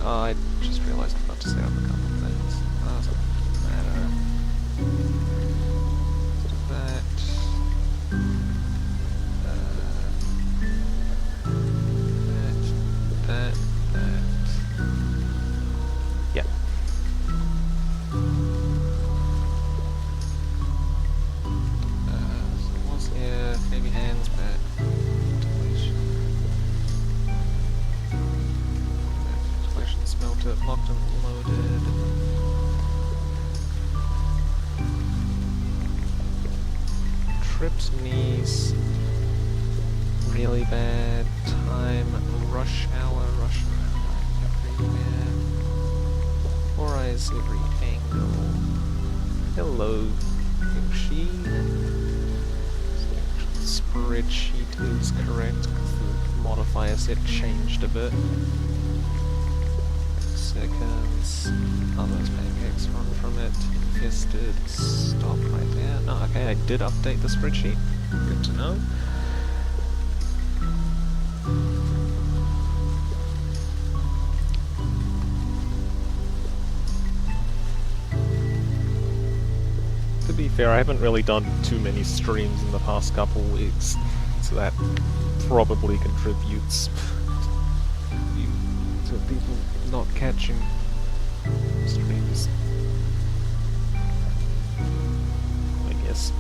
Oh, I just realised I forgot to set up a couple of things. Oh, doesn't matter. That. That. Yeah. So it was, yeah, baby hands, but ventilation. Ventilation smelter, locked and loaded. Trips, knees. Really bad time. Rush hour everywhere. 4 eyes every angle. Hello, Yoshi. Spreadsheet is correct because the modifier set changed a bit. Seconds. Oh, those pancakes run from it. Infested. Stop right there. Oh, okay, I did update the spreadsheet. Good to know. To be fair, I haven't really done too many streams in the past couple weeks, so that probably contributes to people not catching streams, I guess.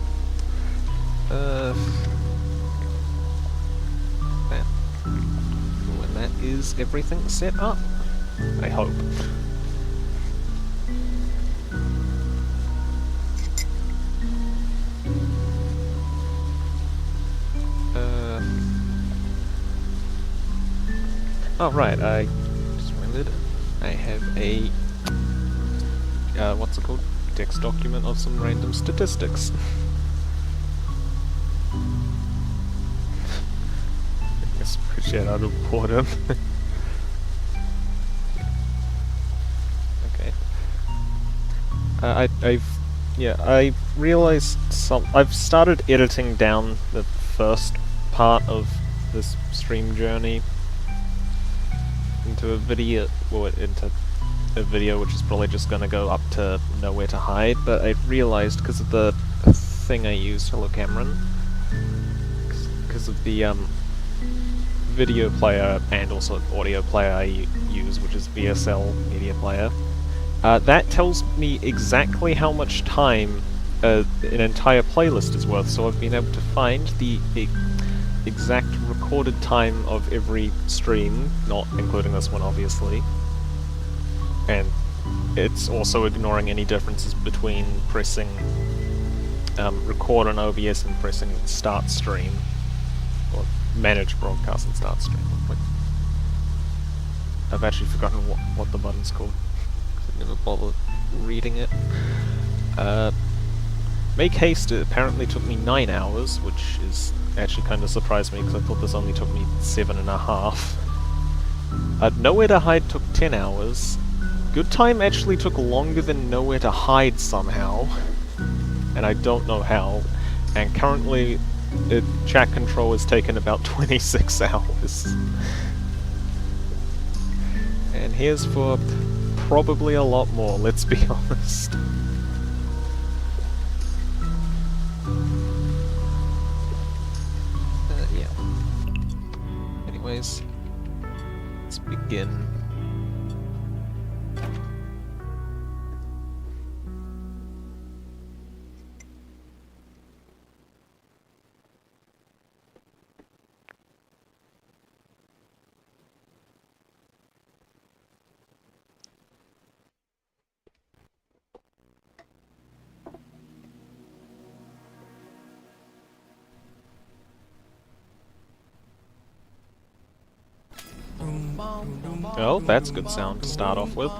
When that is everything set up, I hope. Oh right, I just remembered. I have a what's it called? Text document of some random statistics. I spreadsheet out of boredom. Okay. I've realized I've started editing down the first part of this stream journey into a video, into a video which is probably just gonna go up to nowhere to hide, but I realized because of the thing I used, hello Cameron, because of the video player and also audio player I use, which is VSL Media Player, that tells me exactly how much time an entire playlist is worth, so I've been able to find the exact recorded time of every stream, not including this one obviously, and it's also ignoring any differences between pressing record on OBS and pressing start stream, or manage broadcast and start stream. I've actually forgotten what the button's called, because I never bothered reading it. Make haste apparently took me 9 hours, which is actually kind of surprised me because I thought this only took me 7.5. Nowhere to Hide took 10 hours. Good Time actually took longer than Nowhere to Hide somehow, and I don't know how. And currently, chat control has taken about 26 hours. And here's for probably a lot more, let's be honest. Anyways, let's begin. Oh, that's good sound to start off with.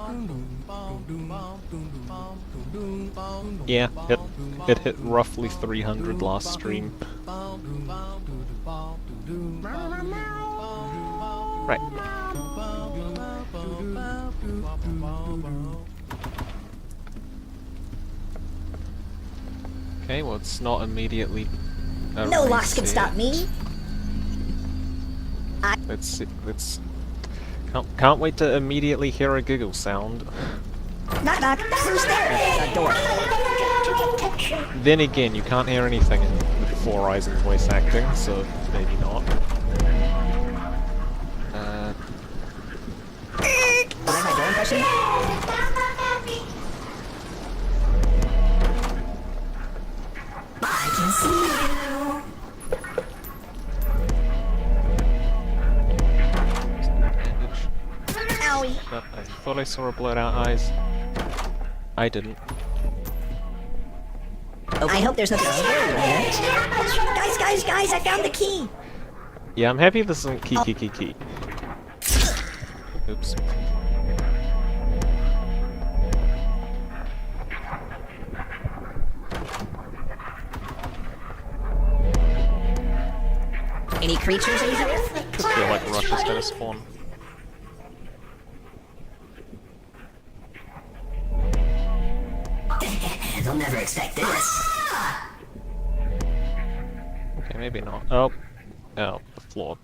Yeah, it hit roughly 300 last stream. Right. Okay, well it's not immediately no loss can stop me. Let's Can't wait to immediately hear a giggle sound. Knock knock, who's there? Door. Then again, you can't hear anything with Four Eyes and voice acting, so maybe not. Like my door impression? I can see you. Owie. But I thought I saw her blurred out eyes. I didn't. I hope there's nothing scary in here. Guys, I found the key. Yeah, I'm happy this isn't key. Oops. Any creatures in here? Just feel like Rush is gonna spawn. They'll never expect this. Okay, maybe not. Oh, the floor.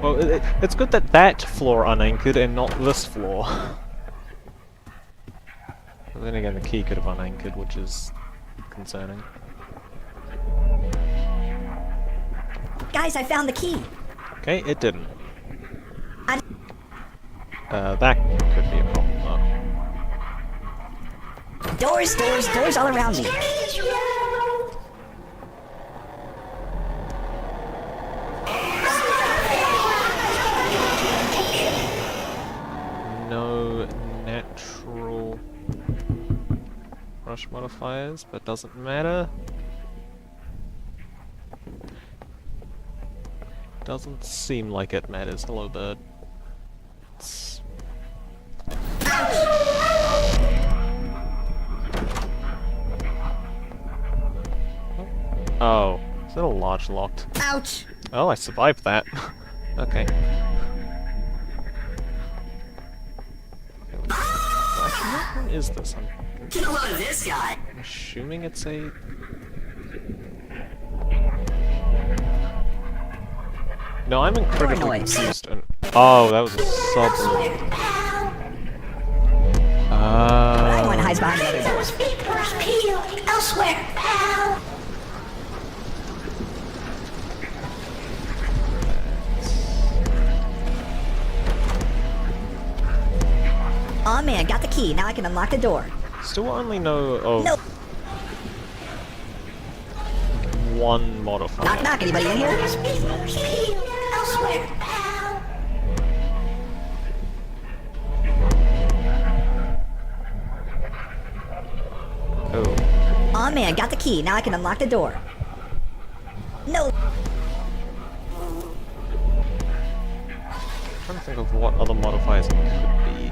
Well, it's good that that floor unanchored and not this floor. But then again, the key could have unanchored, which is concerning. Guys, I found the key. Okay, it didn't. I- That could be a problem. Doors all around me. No natural rush modifiers, but doesn't matter. Doesn't seem like it matters. Hello, bird. It's... Oh, is it a large locked? Ouch! Oh, I survived that. Okay. Actually, what one is this? Get a load of this guy. I'm assuming it's a... No, I'm incredibly confused. Oh, that was a sub. One hides behind another door. Elsewhere, pal. Oh man, got the key. Now I can unlock the door. Still only know of one modifier. Knock knock, anybody in here? Elsewhere, pal. Oh. Oh man, got the key. Now I can unlock the door. No. I'm trying to think of what other modifiers it could be.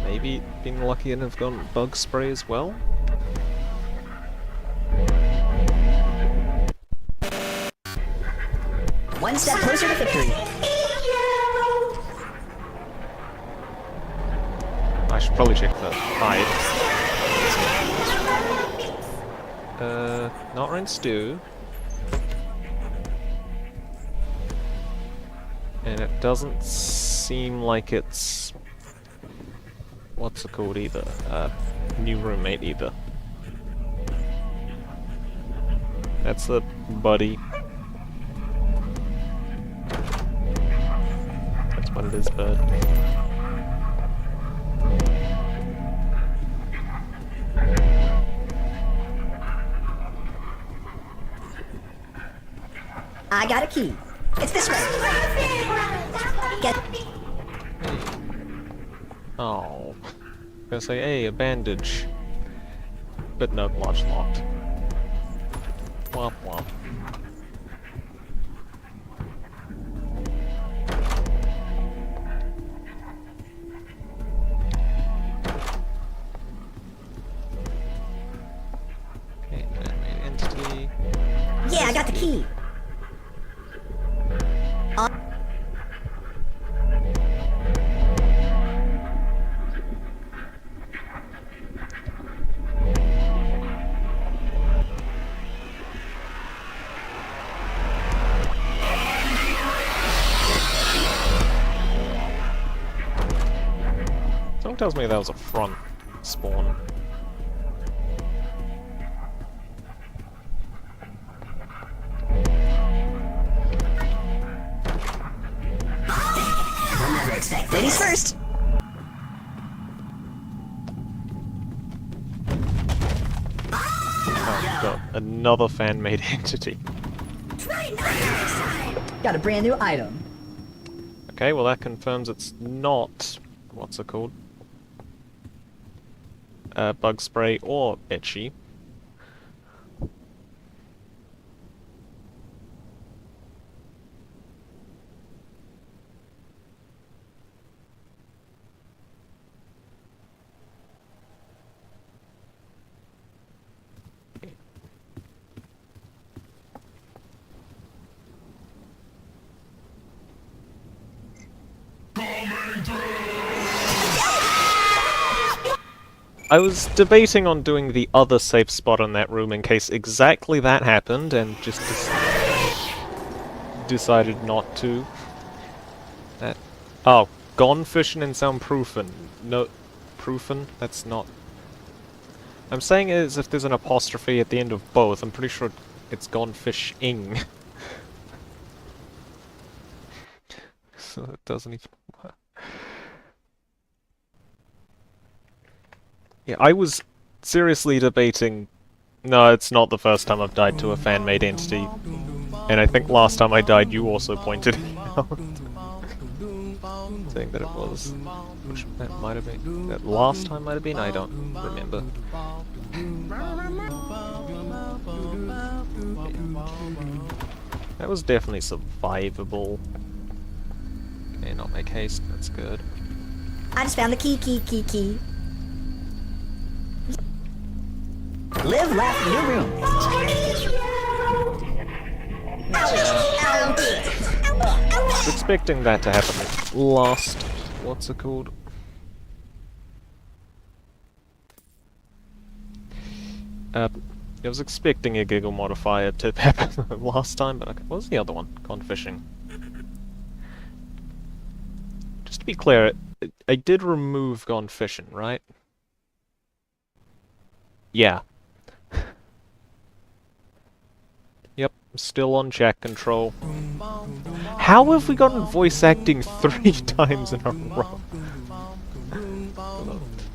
Maybe being lucky and have gone bug spray as well? One step closer to victory. I should probably check the hide. Not rinse stew. And it doesn't seem like it's... What's it called either? New roommate either. That's a buddy. That's what it is, bird. I got a key. It's this way. Get. Oh. I'm gonna say, hey, a bandage. But no, lodge locked. Womp womp. Okay, animate entity. Yeah, I got the key. Something tells me that was a front spawn. Ladies first! Oh, got another fan-made entity. Got a brand new item. Okay, well that confirms it's not... what's it called? Bug spray or etchy. I was debating on doing the other safe spot in that room in case exactly that happened, and just decided not to. Oh, gone fishing and soundproofing. No, proofing? That's not... I'm saying it as if there's an apostrophe at the end of both. I'm pretty sure it's gone fishing. So it doesn't even work. Yeah, I was seriously debating... No, it's not the first time I've died to a fan-made entity. And I think last time I died you also pointed it out. Saying that it was... Which that might have been... That last time might have been? I don't remember. That was definitely survivable. Okay, not make haste, that's good. I just found the key. Live, laugh, new room. I was expecting that to happen last... What's it called? I was expecting a giggle modifier to happen last time, but what was the other one? Gone fishing. Just to be clear, I did remove gone fishing, right? Yeah. Yep, still on chat control. How have we gotten voice acting 3 times in a row?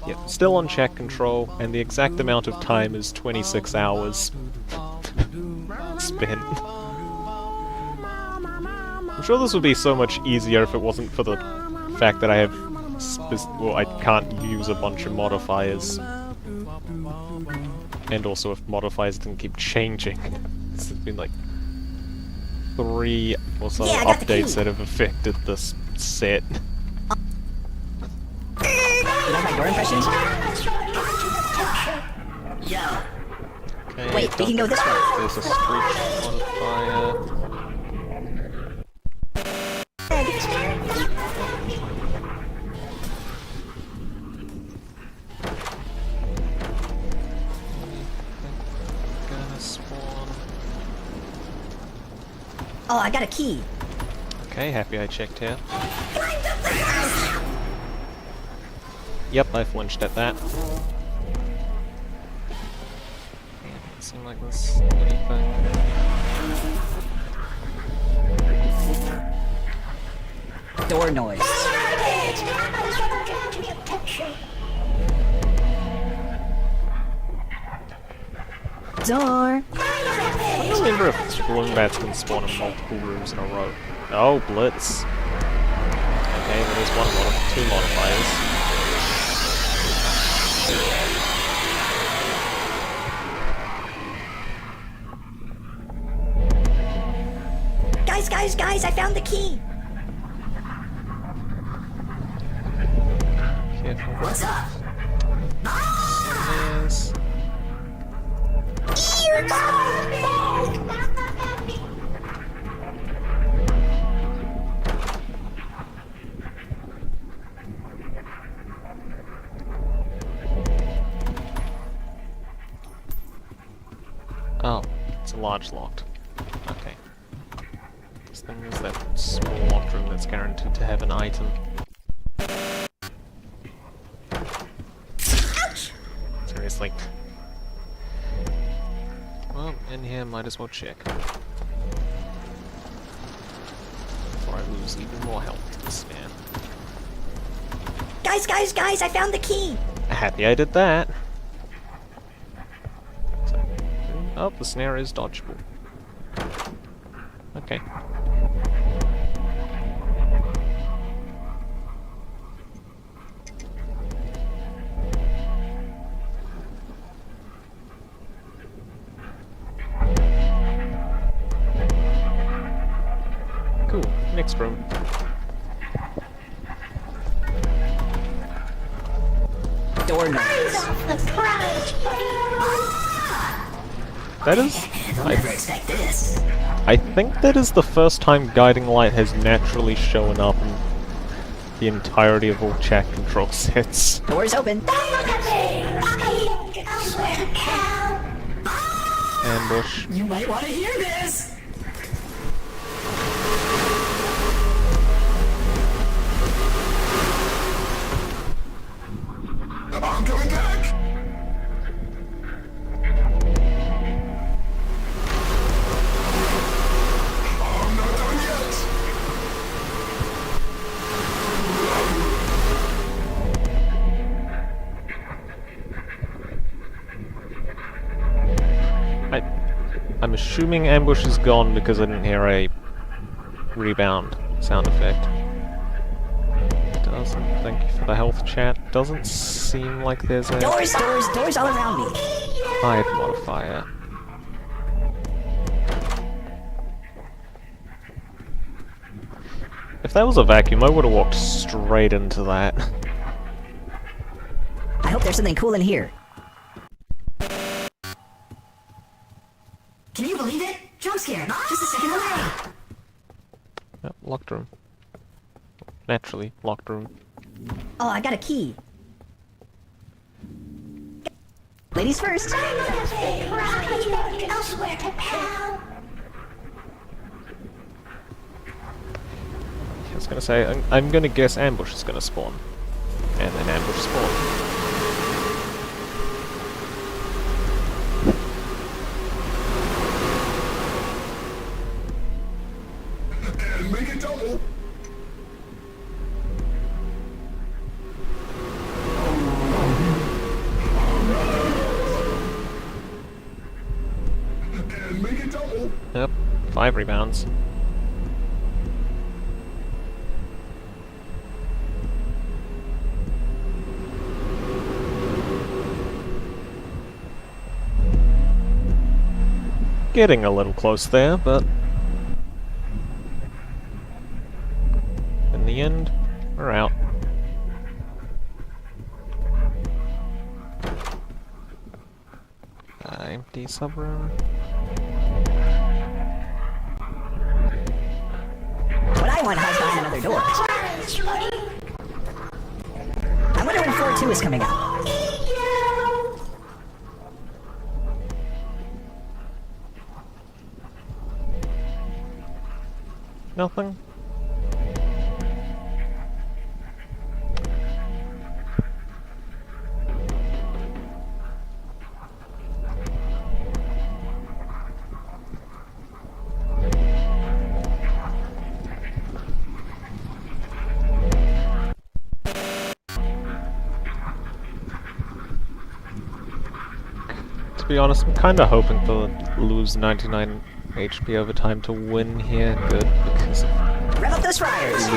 Yep, still on chat control, and the exact amount of time is 26 hours spent. I'm sure this would be so much easier if it wasn't for the fact that I have well, I can't use a bunch of modifiers. And also if modifiers didn't keep changing. This has been like 3 or so updates that have affected this set. You like my door impressions? Okay, Wait, we can go this way. There's a screech modifier. Oh, I got a key. Okay, happy I checked here. Yep, I flinched at that. Doesn't seem like there's anything. Door noise. Door. I don't remember if balloon bats can spawn in multiple rooms in a row. Oh, blitz. Okay, well there's 2 modifiers. Guys, I found the key. Careful. What's up? Yes. Oh, it's a large locked. Okay. This thing is that small locked room that's guaranteed to have an item. seriously. Well, in here, might as well check. Before I lose even more health to the snare. Guys, guys, guys, I found the key! Happy I did that. So, oh, the snare is dodgeable. Okay. Cool. Next room. Door Eyes knobs. off the prize, buddy. That is... They'll never expect this. I think that is the first time guiding light has naturally shown up in the entirety of all chat control sets. Doors open. Don't look at me. I'm eating elsewhere, pal. Ambush. You might want to hear this! I'm coming back! I'm not done yet! I'm assuming ambush is gone because I didn't hear a rebound sound effect. Doesn't. Thank you for the health chat. Doesn't seem like there's a Doors, doors, doors all around me. hide modifier. If that was a vacuum, I would have walked straight into that. I hope there's something cool in here. Can you believe it? Jump scare, just a second away. Yep, locked room. Naturally, locked room. Oh, I got a key. Ladies first. Don't look at me. I'm eating elsewhere, pal. I was gonna say, I'm gonna guess ambush is gonna spawn. And then ambush spawn. And make it double! And make it double! Yep, 5 rebounds. Getting a little close there, but in the end, we're out. Empty subroom. What I want hides behind another door. Prize, buddy. I wonder when floor 2 is coming up. Nothing? To be honest, I'm kinda hoping to lose 99 HP over time to win here. Good, because Rev up those fryers.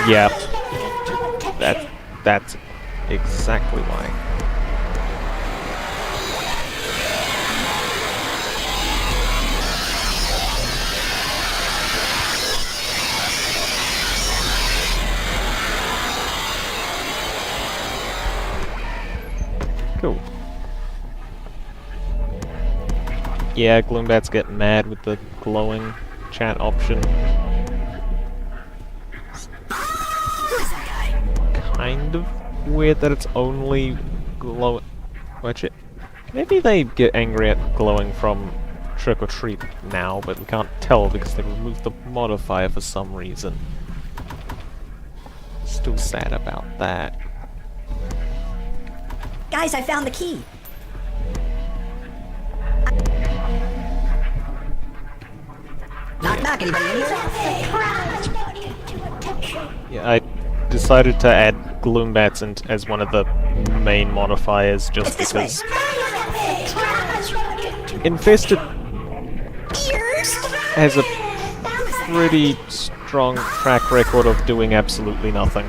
yeah, that's exactly why. Cool. Yeah, Gloombats get mad with the glowing chat option. Who is that guy? Kind of weird that it's only glow. Watch it. Maybe they get angry at glowing from Trick or Treat now, but we can't tell because they removed the modifier for some reason. Still sad about that. Guys, I found the key. knock. Anybody in here? Yeah, I decided to add gloombats as one of the main modifiers just It's this way. because infested Ears. has a pretty strong track record of doing absolutely nothing.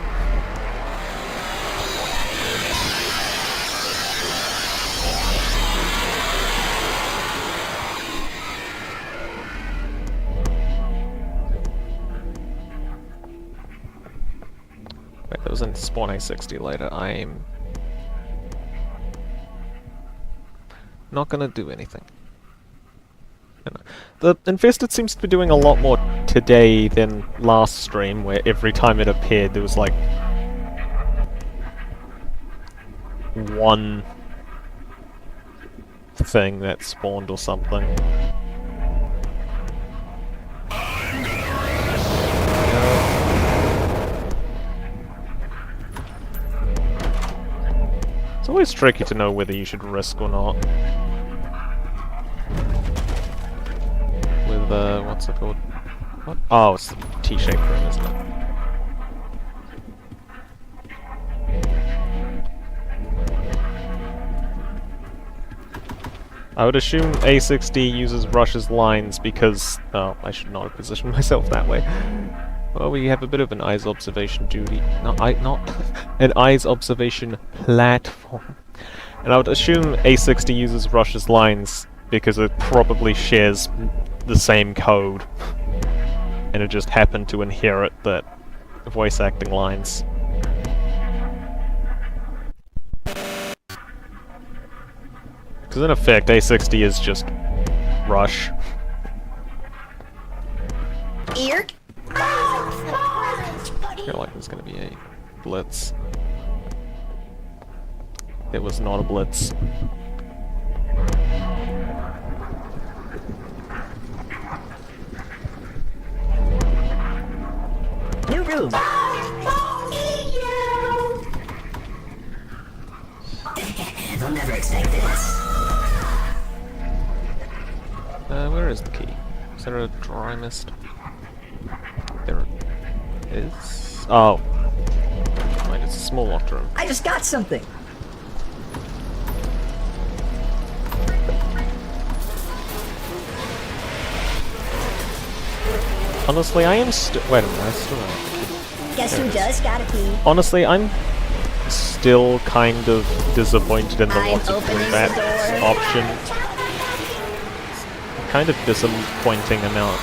Wait, that was in spawn A60 later. I'm not gonna do anything. The infested seems to be doing a lot more today than last stream, where every time it appeared there was like one thing that spawned or something. It's always tricky to know whether you should risk or not. With, what's it called? What? Oh, it's the T-shaped room, isn't it? I would assume A60 uses Rush's lines because... Oh, I should not have positioned myself that way. Well, we have a bit of an eyes observation duty. Not an eyes observation platform. And I would assume A60 uses Rush's lines because it probably shares the same code. And it just happened to inherit that voice acting lines. Because in effect, A60 is just Rush. Ear. I feel like there's gonna be a blitz. It was not a blitz. New room. They'll never expect this. Where is the key? Is there a dry mist? There is. Oh. Wait, it's a small locked room. I just got something. Honestly, I am still. Wait a minute, I still don't have the key. Guess There who it is. does got a key? Honestly, I'm still kind of disappointed in the I'm lots of opening the gloombats door. option. Kind of disappointing amount of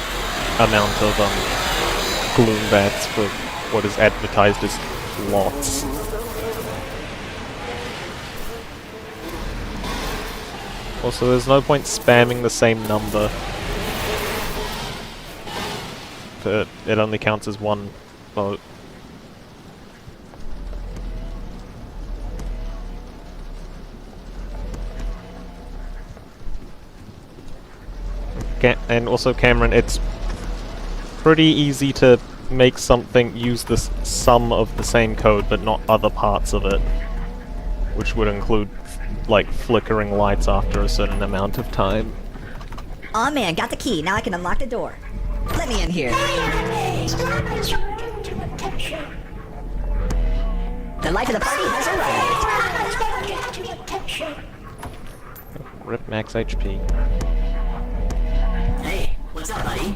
gloombats for what is advertised as lots. Also, there's no point spamming the same number. It only counts as one vote. And also, Cameron, it's pretty easy to make something use the sum of the same code, but not other parts of it. Which would include, like, flickering lights after a certain amount of time. Aw man, got the key. Now I can unlock the door. Let me in here. The life of the party has arrived. Rip max HP. Hey, what's up, buddy?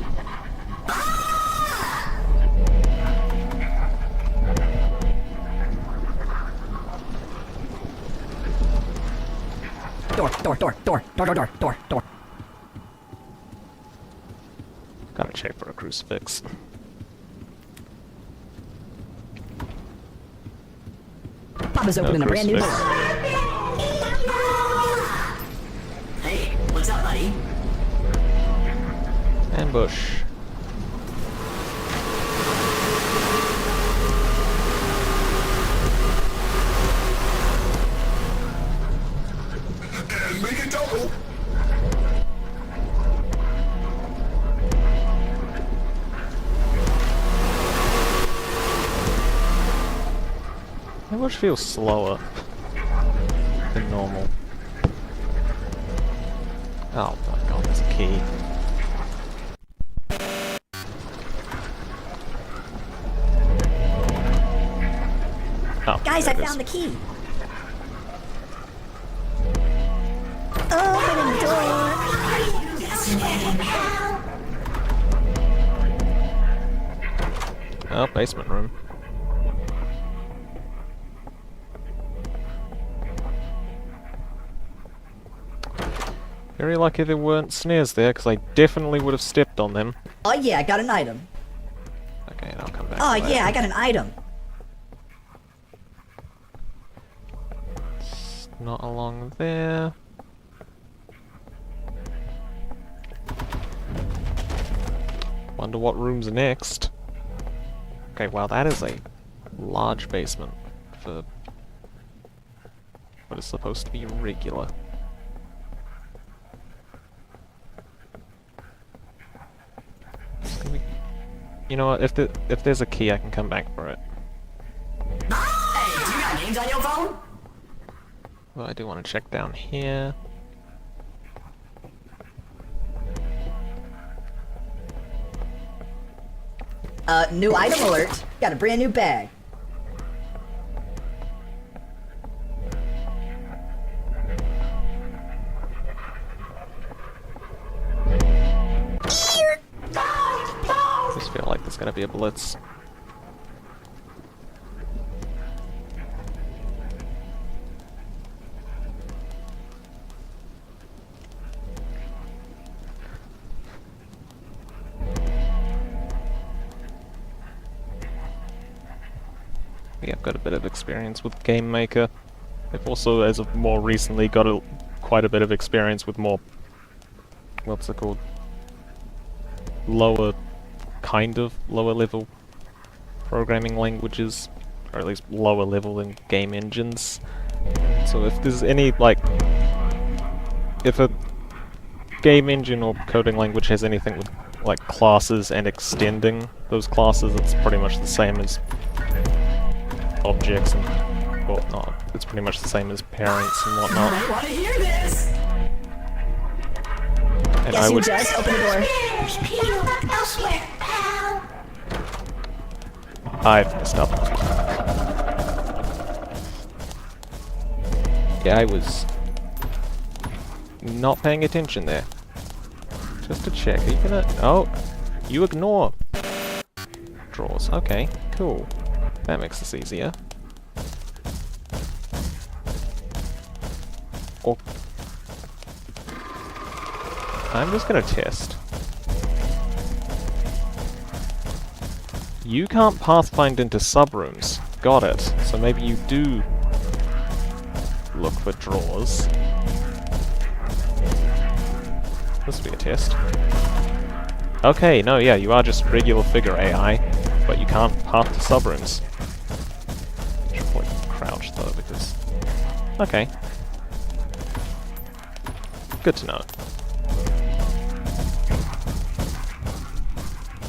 Door. Gotta check for a crucifix. Papa's No opening a brand new door. crucifix. Hey, what's up, buddy? Ambush. And make it double. Ambush feels slower than normal. Oh my god, there's a key. Oh, Guys, I there it found the is. key. Open the door. Oh, basement room. Very lucky there weren't snares there, because I definitely would have stepped on them. Oh yeah, I got an item. Okay, and I'll come back Oh to that. yeah, I got an item. It's not along there. Wonder what room's next. Okay, wow, that is a large basement for what is supposed to be regular. You know what? If there's a key, I can come back for it. Hey, do you got names on your phone? Well, I do want to check down here. New item alert. Got a brand new bag. I just feel like there's gonna be a blitz. Yeah, I've got a bit of experience with Game Maker. I've also, as of more recently, got quite a bit of experience with more... what's it called? Lower level programming languages, or at least lower level than game engines. So if there's any, like... if a game engine or coding language has anything with, like, classes and extending those classes, it's pretty much the same as objects and, well, no, it's pretty much the same as parents and whatnot. I want to hear this. And Yes, I you would, just open the door. There's people elsewhere, pal. I've messed up. Yeah, I was not paying attention there. Just to check. Are you gonna? Oh, you ignore drawers. Okay, cool. That makes this easier. Oh. I'm just gonna test. You can't pathfind into subrooms. Got it. So maybe you do look for drawers. This will be a test. Okay, no, yeah, you are just regular figure AI, but you can't path to subrooms. Should probably crouch though, because... Okay. Good to know.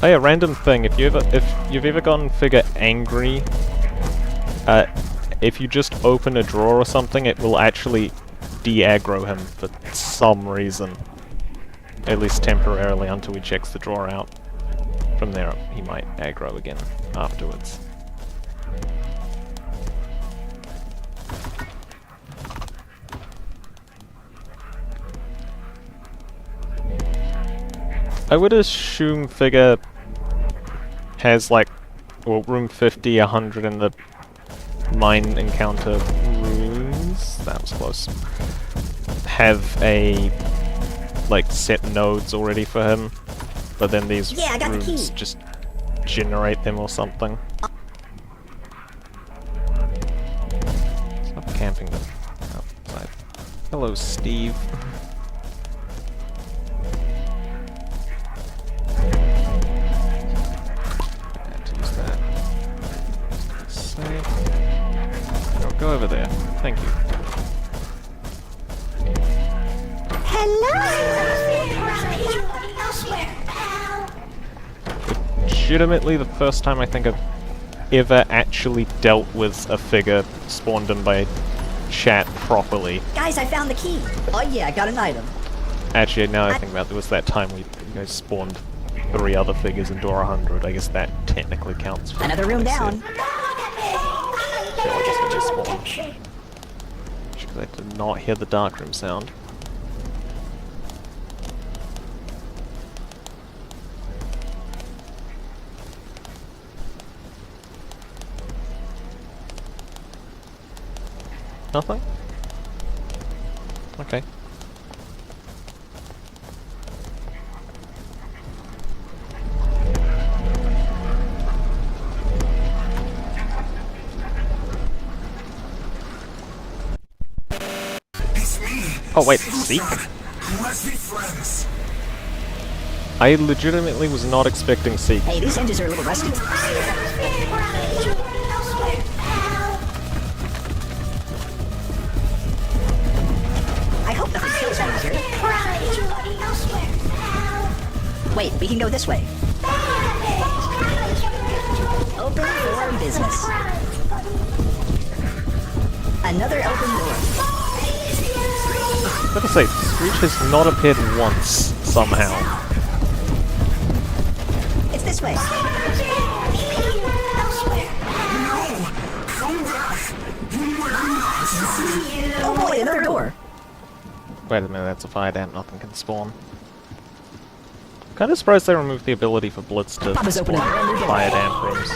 Oh yeah, random thing, if you've ever gotten figure angry, if you just open a drawer or something, it will actually de-aggro him for some reason. At least temporarily, until he checks the drawer out. From there, he might aggro again afterwards. I would assume figure has like, well, room 50, 100 in the mine encounter rooms. That was close. Have a like set nodes already for him, but then these Yeah, I got the rooms key. just generate them or something. Stop camping them outside. Hello, Steve. Had to use that. Save. No, go over there. Thank you. Elsewhere, pal. Legitimately the first time I think I've ever actually dealt with a figure spawned in by chat properly. Guys, I found the key. Oh yeah, I got an item. Actually, now I think about it, there was that time you guys spawned 3 other figures in door 100. I guess that technically counts for Another room what I down. said. feel like it's gonna be spawn. Because I did not hear the darkroom sound. Nothing? Okay. It's me. Oh wait, Seek? Let's be friends. I legitimately was not expecting Seek. Hey, these hinges are a little rusty. I hope nothing kills me here. Wait, we can go this way. Open for business. Another open door. I was gonna say, Screech has not appeared once, somehow. It's this way. Come back. Oh boy, another door. Wait a minute, that's a fire damp, nothing can spawn. Kinda surprised they removed the ability for Blitz to Papa's spawn opening a brand new door. fire damp rooms.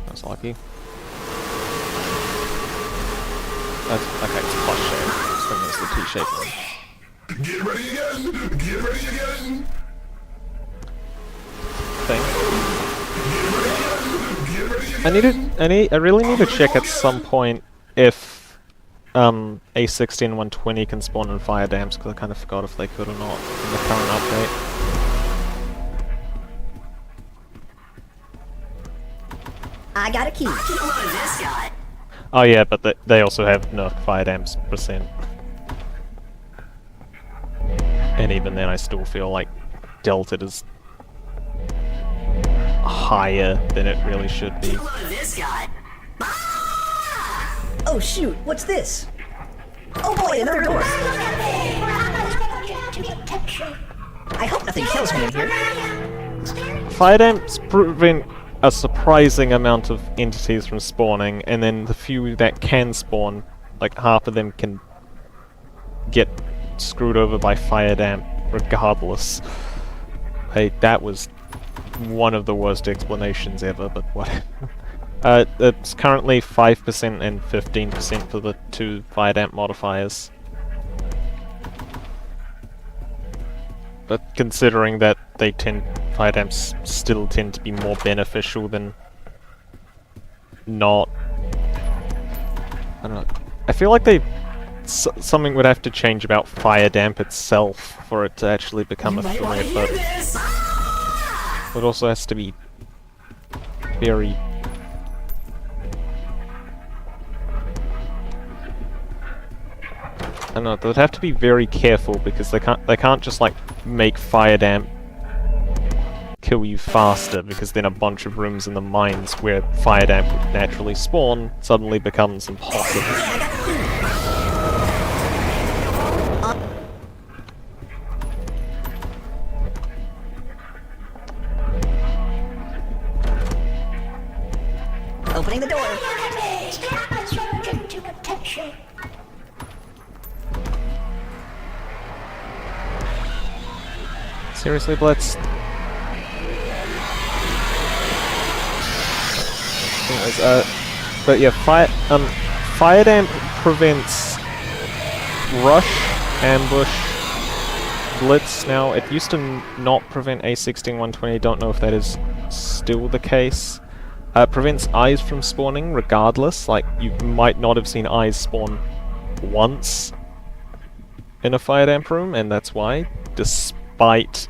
That's lucky. That's, okay, it's a plus shape. So there's the T-shape one. Get ready again. Get ready again. Thing. Get ready again. I really need to check at some point if A16 and 120 can spawn in fire dams, because I kind of forgot if they could or not in the current update. I got a key. Oh yeah, but they also have nerfed fire dams %. And even then I still feel like Delta is higher than it really should be. Oh shoot, what's this? Oh boy, another door. I hope nothing kills me in here. Fire dams prevent a surprising amount of entities from spawning, and then the few that can spawn, like half of them can get screwed over by fire damp regardless. Hey, that was one of the worst explanations ever, but what? It's currently 5% and 15% for the two fire damp modifiers. But considering that fire damps still tend to be more beneficial than not. I don't know. I feel like something would have to change about fire damp itself for it to actually become a threat, but it also has to be very. I don't know, they'd have to be very careful because they can't just like make fire damp kill you faster, because then a bunch of rooms in the mines where fire damp would naturally spawn suddenly becomes impossible. Opening the door. Seriously, Blitz? Anyways, but yeah, fire damp prevents rush, ambush, blitz. Now, it used to not prevent A16 120. Don't know if that is still the case. Prevents eyes from spawning, regardless. Like, you might not have seen eyes spawn once in a fire damp room, and that's why, despite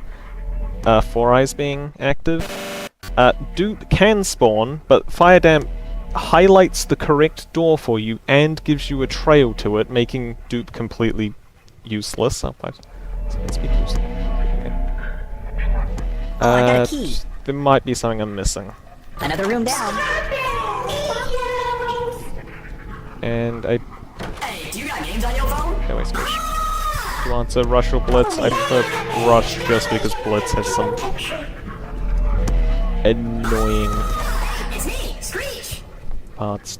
4 eyes being active. Dupe can spawn, but fire damp highlights the correct door for you and gives you a trail to it, making dupe completely useless. Oh, let's be useless. Okay. I got a key. There might be something I'm missing. Another room down. And I... Hey, do you got games on your phone? Anyway, Screech. To answer Rush or Blitz, I prefer Rush just because Blitz has some annoying It's me, Screech. parts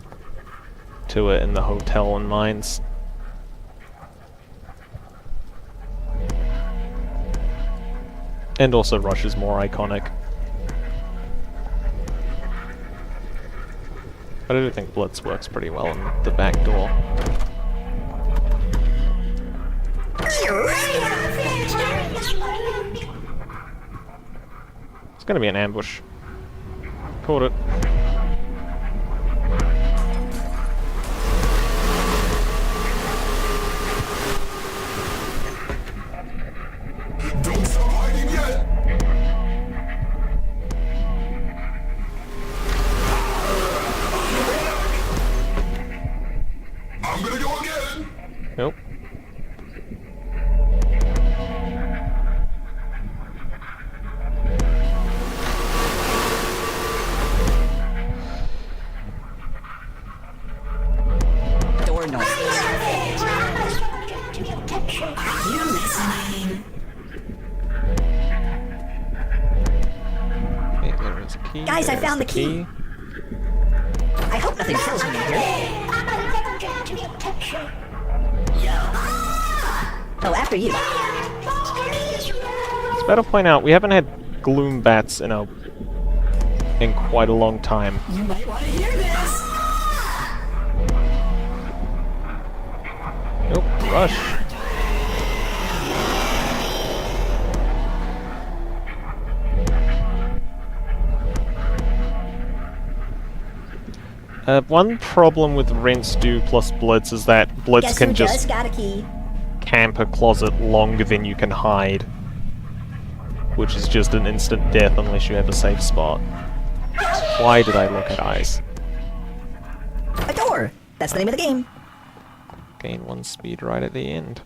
to it in the hotel and mines. And also Rush is more iconic. But I do think Blitz works pretty well in the back door. It's gonna be an ambush. Caught it. Don't stop hiding yet! I'm gonna go again! Nope. Door noise. Are you listening? Okay, there is a key. Guys, I there's found the key. I hope nothing kills me in here. Oh, after you. It's better to point out, we haven't had gloom bats in quite a long time. You might want to hear this. Nope, Rush. One problem with Rinse Do plus Blitz is that Blitz Guess can who just just got a key? camp a closet longer than you can hide. Which is just an instant death unless you have a safe spot. Why did I look at eyes? A door. That's the name of the game. Gain 1 speed right at the end.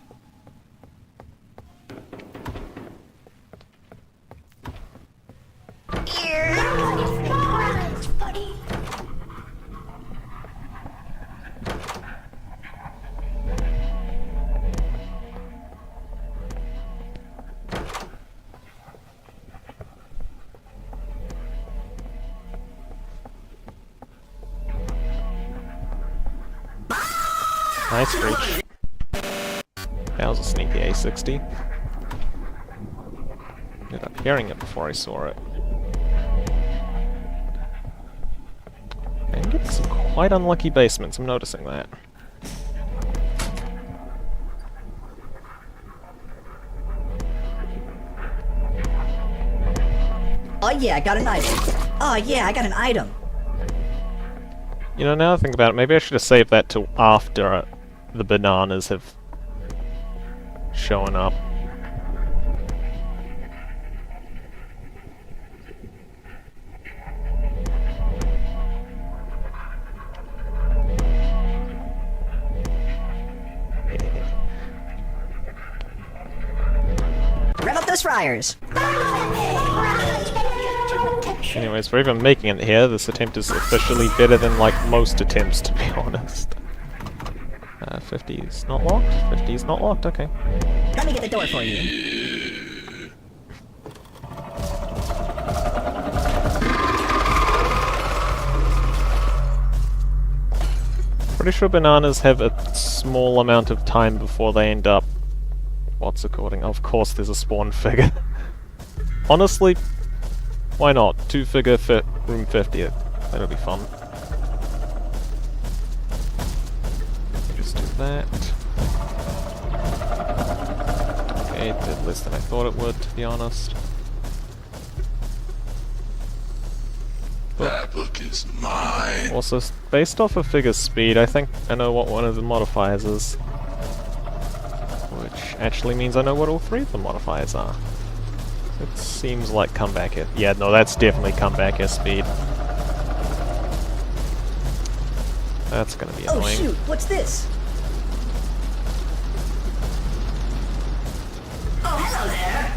Nice reach. That was a sneaky A60. Ended up hearing it before I saw it. And get some quite unlucky basements, I'm noticing that. Oh yeah, I got an item. Oh yeah, I got an item. You know, now I think about it, maybe I should have saved that till after the bananas have shown up. Rev up those fryers. Anyways, for even making it here, this attempt is officially better than, like, most attempts, to be honest. 50's not locked? 50's not locked, okay. Let me get the door for you. Pretty sure bananas have a small amount of time before they end up... What's according? Of course there's a spawn figure. Honestly, why not? 2-figure fit room 50. That'll be fun. Just do that. Okay, it did less than I thought it would, to be honest. That book is mine. Also, based off of figure speed, I think I know what one of the modifiers is. Which actually means I know what all 3 of the modifiers are. It seems like comeback hit. Yeah, no, that's definitely comeback hit speed. That's gonna be annoying. Oh shoot, what's this? Oh, hello there.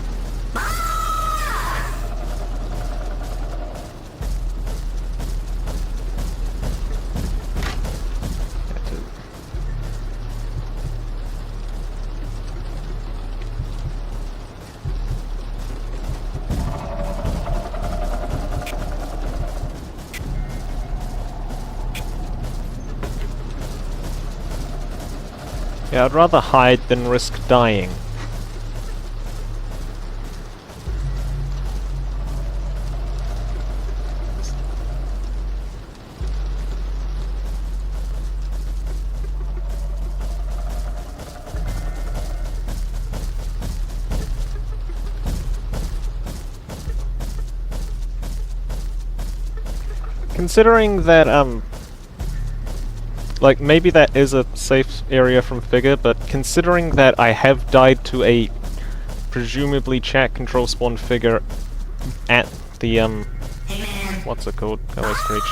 Yeah, I'd rather hide than risk dying. Considering that, like, maybe that is a safe area from figure, but considering that I have died to a presumably chat control spawn figure at the, what's it called? Go away, Screech.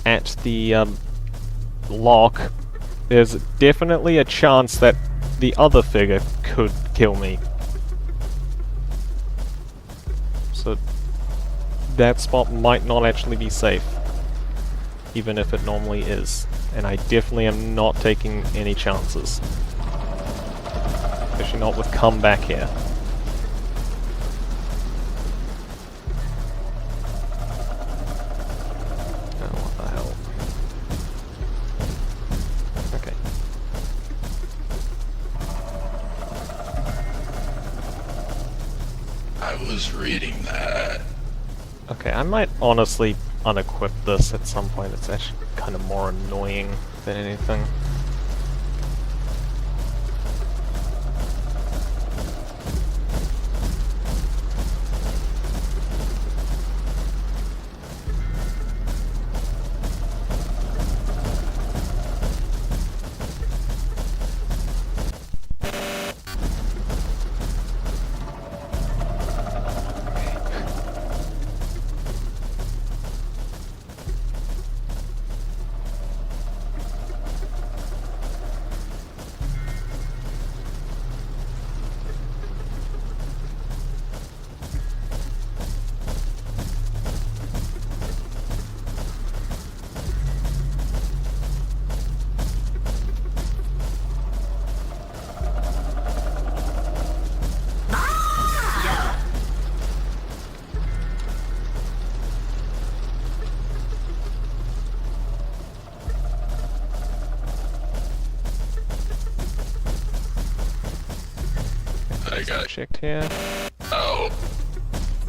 At the, lock, there's definitely a chance that the other figure could kill me. So, that spot might not actually be safe, even if it normally is. And I definitely am not taking any chances. Especially not with comeback here. Oh, what the hell? Okay. I was reading that. Okay, I might honestly unequip this at some point. It's actually kind of more annoying than anything. I got Checked here. out.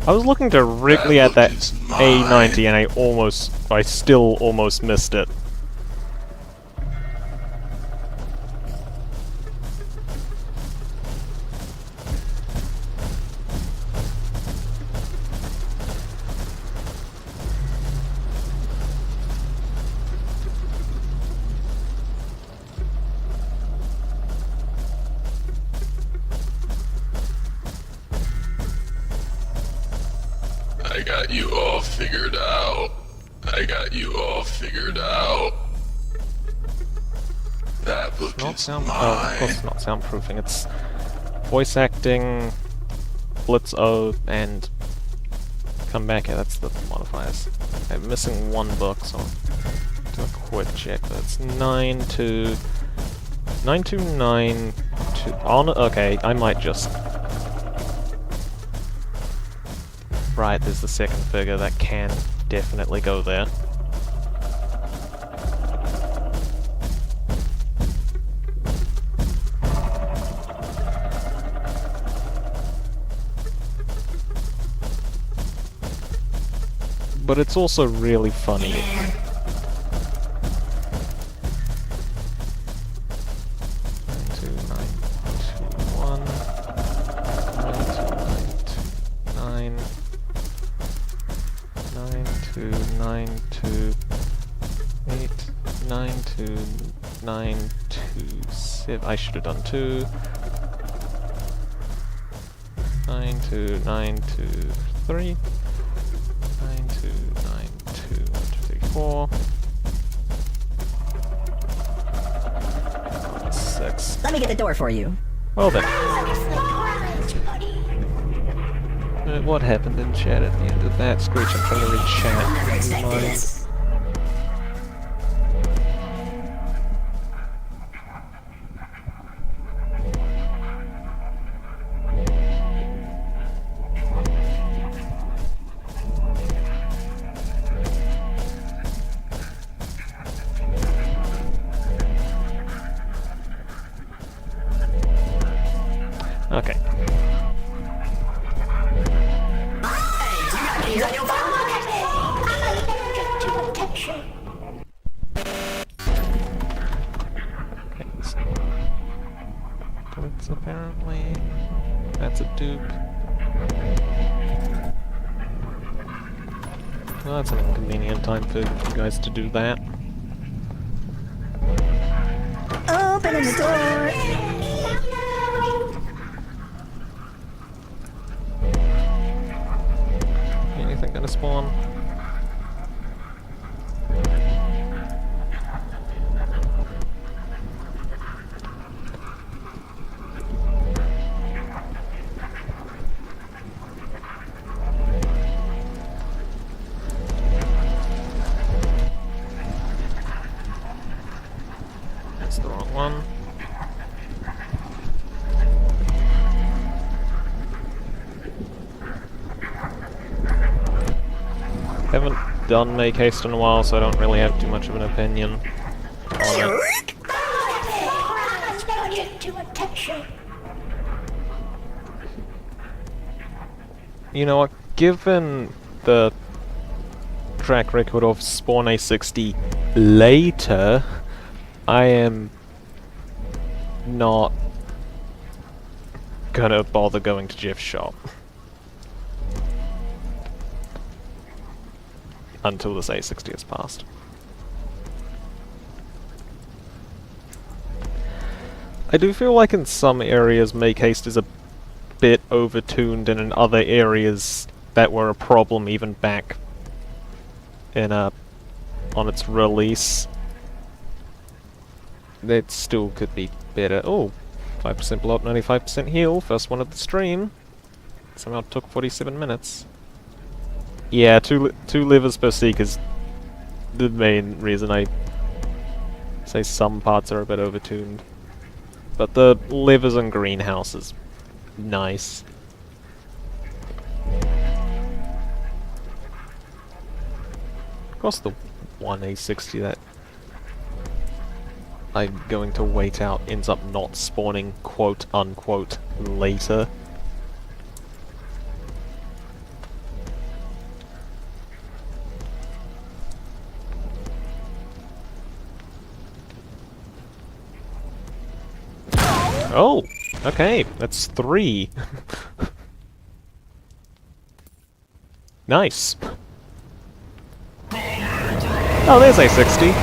I was looking directly That at that look is A90 and I still almost missed it. I got you all figured out. I got you all figured out. That book Not is sound. mine. Oh, of course, it's not soundproofing. It's voice acting, Blitz O, and come back. Yeah, that's the modifiers. I'm missing one book, so I'll do a quick check. That's 929 to on. Okay, I might just. Right, there's the second figure that can definitely go there. But it's also really funny. I should have done 2. 92923. 9292124. 6. Let me get the door for you. Well then. What happened in chat at the end of that? Screech, I'm trying to read chat. Never expected Mine. this. Okay. It's apparently... That's a dupe. Well, that's an inconvenient time for you guys to do that. Opening the door. Anything gonna spawn? That's the wrong one. Haven't done make haste in a while, so I don't really have too much of an opinion on it. You know what? Given the track record of Spawn A60 later, I am not gonna bother going to Jeff's shop until this A60 has passed. I do feel like in some areas make haste is a bit overtuned, and in other areas that were a problem even back in on its release, it still could be better. Oh, 5% blow up, 95% heal, first one of the stream. Somehow took 47 minutes. Yeah, two livers per seek is the main reason I say some parts are a bit overtuned. But the livers and greenhouse is nice. Of course, the 1A60 that I'm going to wait out ends up not spawning quote-unquote later. Oh! Okay, that's 3. Nice. Oh, there's A60.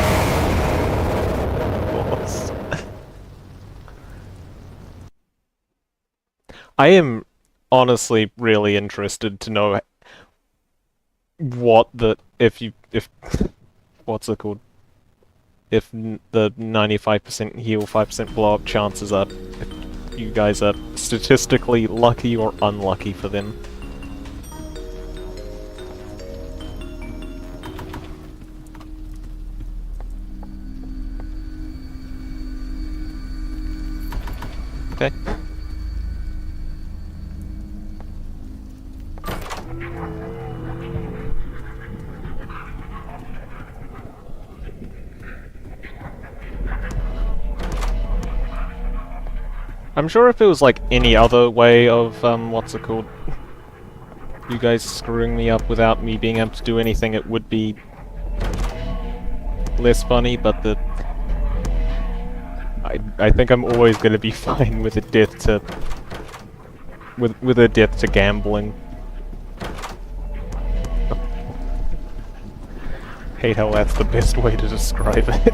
I am honestly really interested to know what the if what's it called? If the 95% heal, 5% blow up chances are, if you guys are statistically lucky or unlucky for them. Okay. I'm sure if it was like any other way of, what's it called? You guys screwing me up without me being able to do anything, it would be less funny, but I think I'm always gonna be fine with a death to... with a death to gambling. Hate how that's the best way to describe it.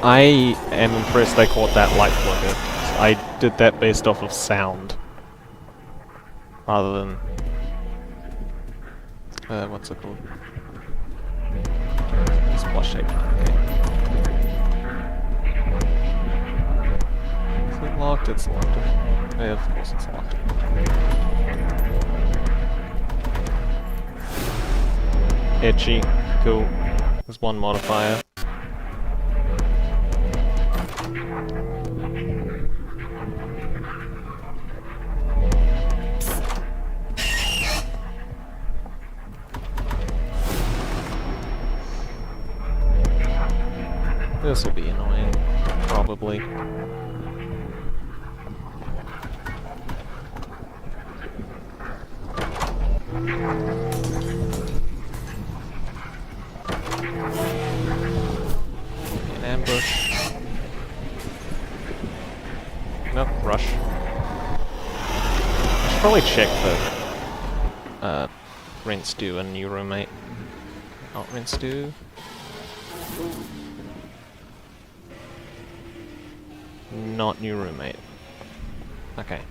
I am impressed they caught that light flicker. I did that based off of sound. Rather than... what's it called? Splash shape. Okay. Is it locked? It's locked. Yeah, of course it's locked. Itchy. Cool. There's one modifier. This will be annoying, probably. An ambush. Nope, rush. I should probably check that Rinse Do a new roommate. Not Rinse Do. Not new roommate. Okay.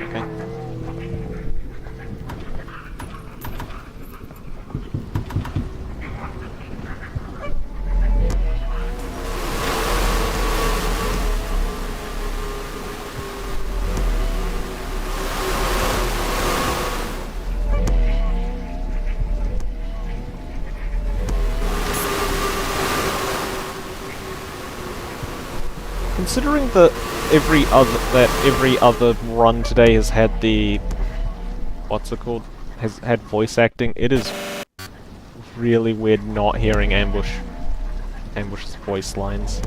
Okay. Considering that every other run today has had the what's it called? Has had voice acting, it is really weird not hearing Ambush's voice lines.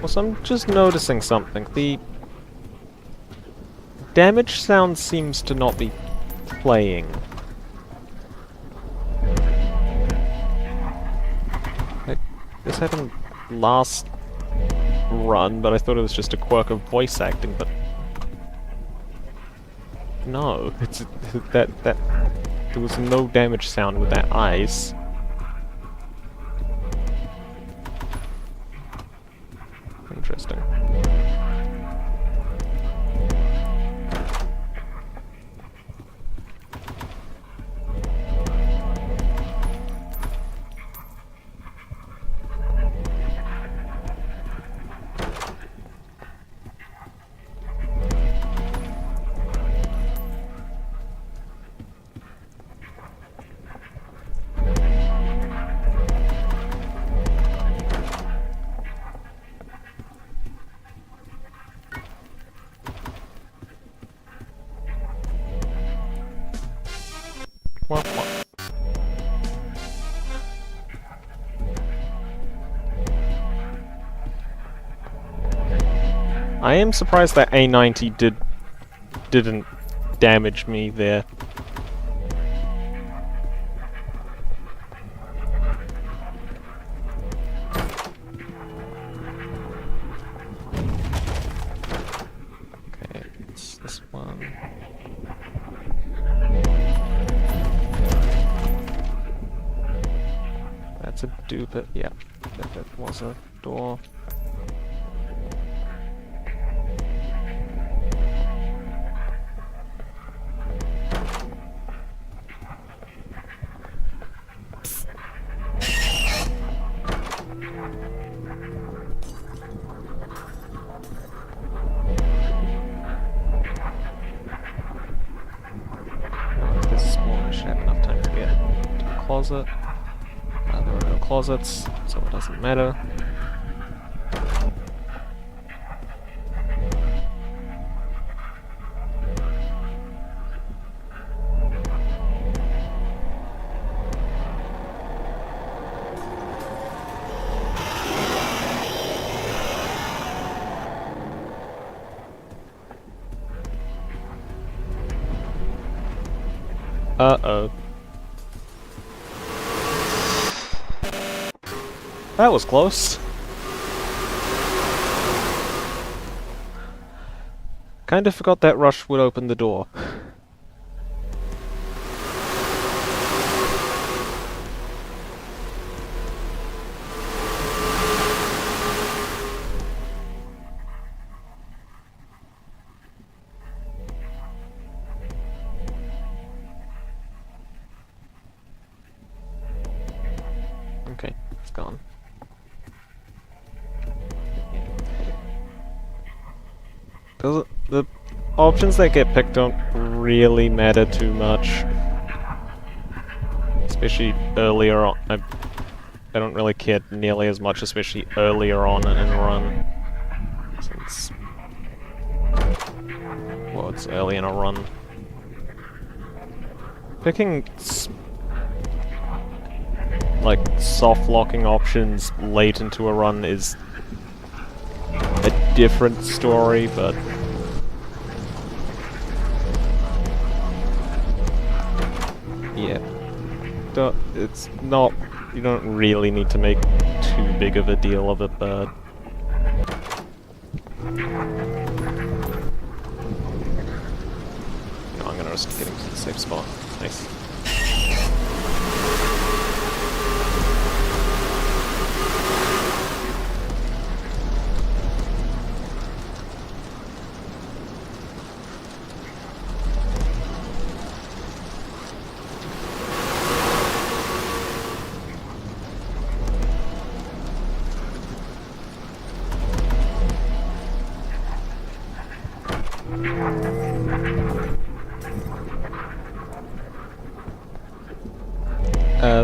Also, I'm just noticing something. The damage sound seems to not be playing. Like, this happened last run, but I thought it was just a quirk of voice acting, but no, it's that there was no damage sound with that ice. Interesting. Womp womp. I am surprised that A90 didn't damage me there. Okay, it's this one. That's a dupe. Yep, that was a door. This spawn should have enough time to get to the closet. There are no closets, so it doesn't matter. Uh-oh. That was close. Kinda forgot that rush would open the door. gone. The options that get picked don't really matter too much. Especially earlier on. I don't really care nearly as much, especially earlier on in a run. Since... well, it's early in a run. Picking like soft locking options late into a run is a different story, but yeah, it's not. You don't really need to make too big of a deal of it, but no, I'm gonna risk getting to the safe spot. Nice.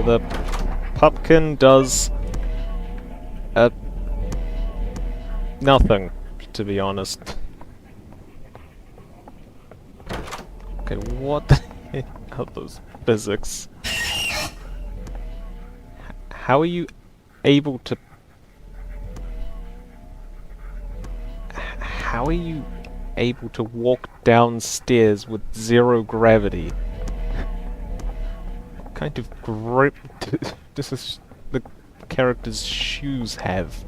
The pumpkin does nothing, to be honest. Okay, what the heck are those physics? How are you able to... how are you able to walk downstairs with 0 gravity? What kind of grip does the character's shoes have?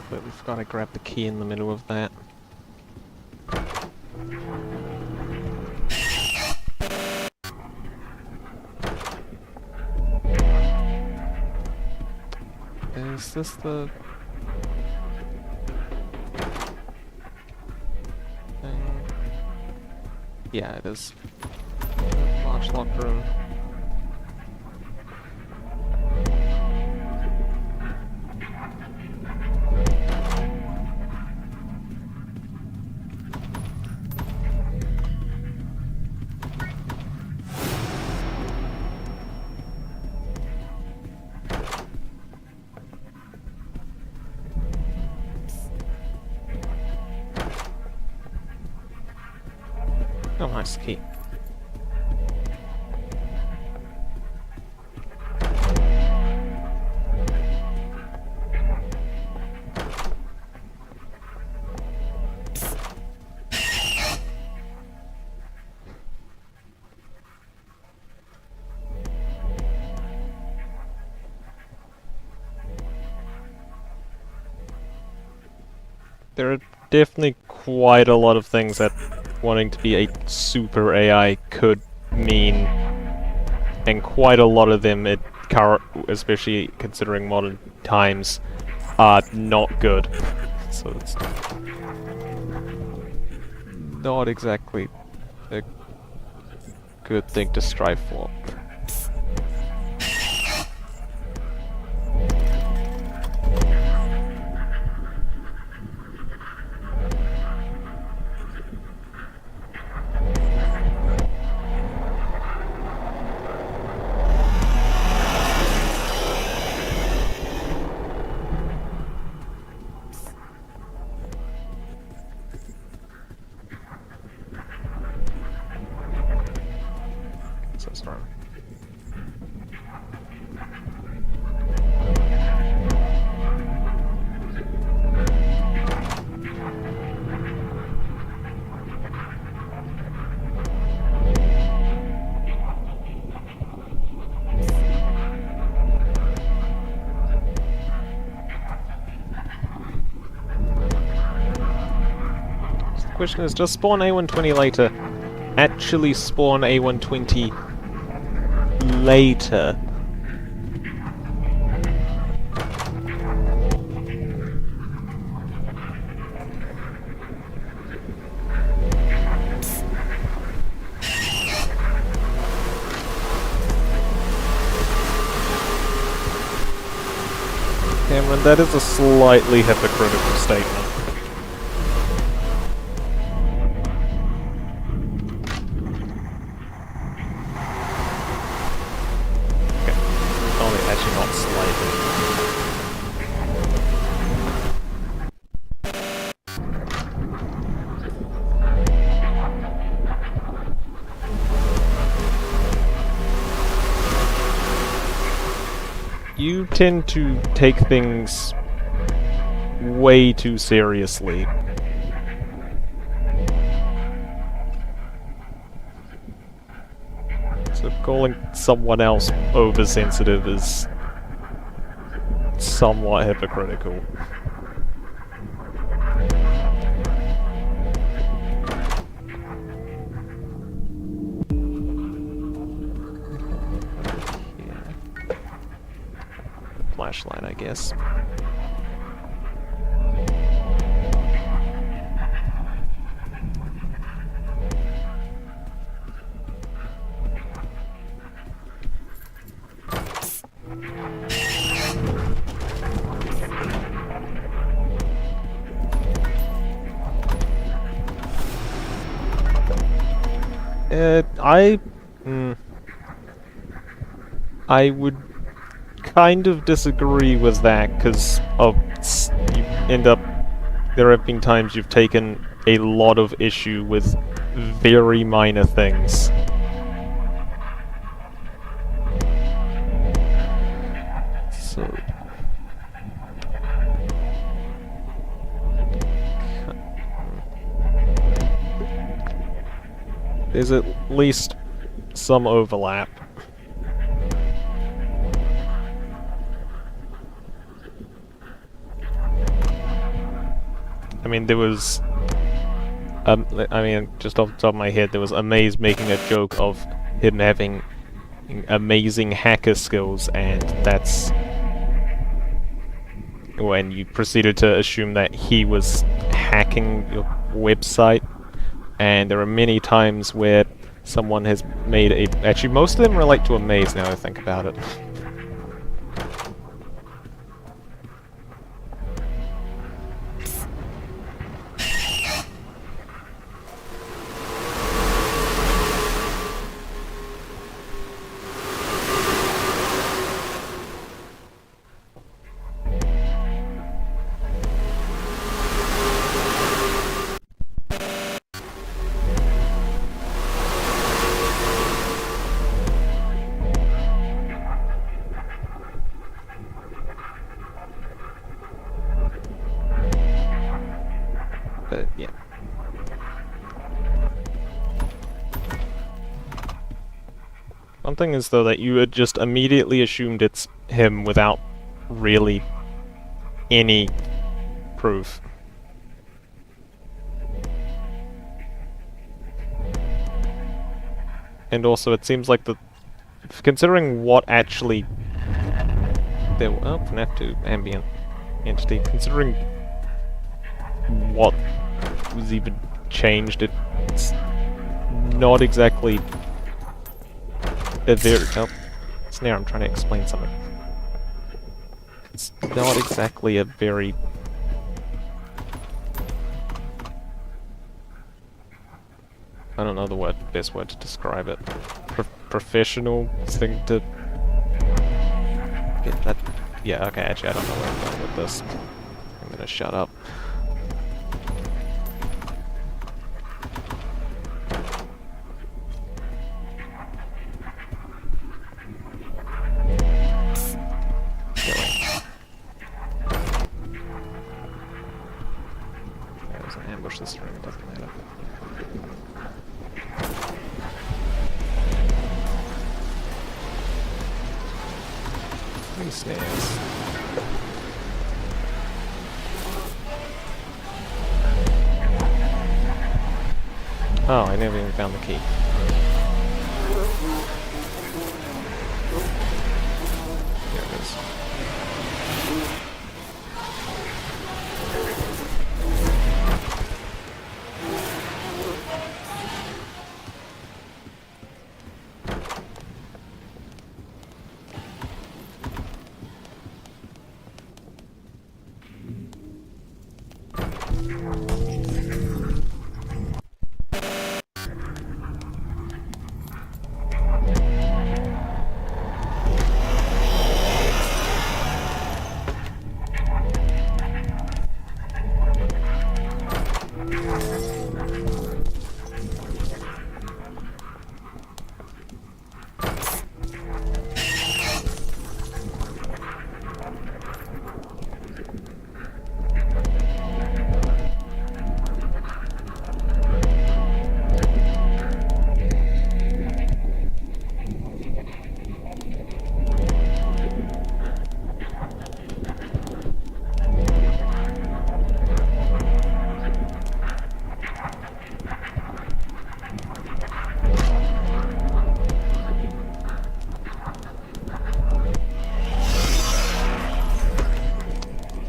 But we've got to grab the key in the middle of that. Is this the... thing? Yeah, it is. Large locker room. Oh, nice key. There are definitely quite a lot of things that wanting to be a super AI could mean, and quite a lot of them, especially considering modern times, are not good. So it's not exactly a good thing to strive for. So strong. question is, does spawn A120 later actually spawn A120 later? Cameron, that is a slightly hypocritical statement. Okay, only actually not slightly. You tend to take things way too seriously. So calling someone else oversensitive is somewhat hypocritical. Flashlight, I guess. I would kind of disagree with that, because you end up... There have been times you've taken a lot of issue with very minor things. So... There's at least some overlap. I mean, there was... I mean, just off the top of my head, there was Amaze making a joke of him having amazing hacker skills, and that's... when you proceeded to assume that he was hacking your website. And there are many times where someone has made a... Actually, most of them relate to Amaze now I think about it. But, yeah. One thing is, though, that you had just immediately assumed it's him without really any proof. And also, it seems like considering what actually... FNAF 2 ambient entity. Considering what was even changed, it's not exactly a very... Oh, Snare, I'm trying to explain something. It's not exactly a very... I don't know the best word to describe it. Professional thing to... get that... Yeah, okay, actually I don't know where I'm going with this. I'm gonna shut up. There's an ambush this room, it doesn't matter. Three snares. Oh, I never even found the key. Here it is.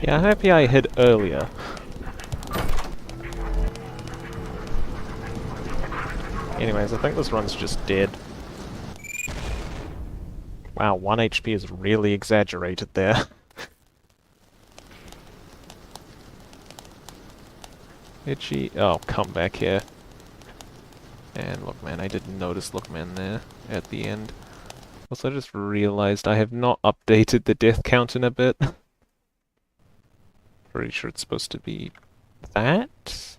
Yeah, I'm happy I hid earlier. Anyways, I think this run's just dead. Wow, 1 HP is really exaggerated there. Itchy. Oh, come back here. And look, man, I didn't notice Lookman there at the end. Also, I just realized I have not updated the death count in a bit. Pretty sure it's supposed to be that?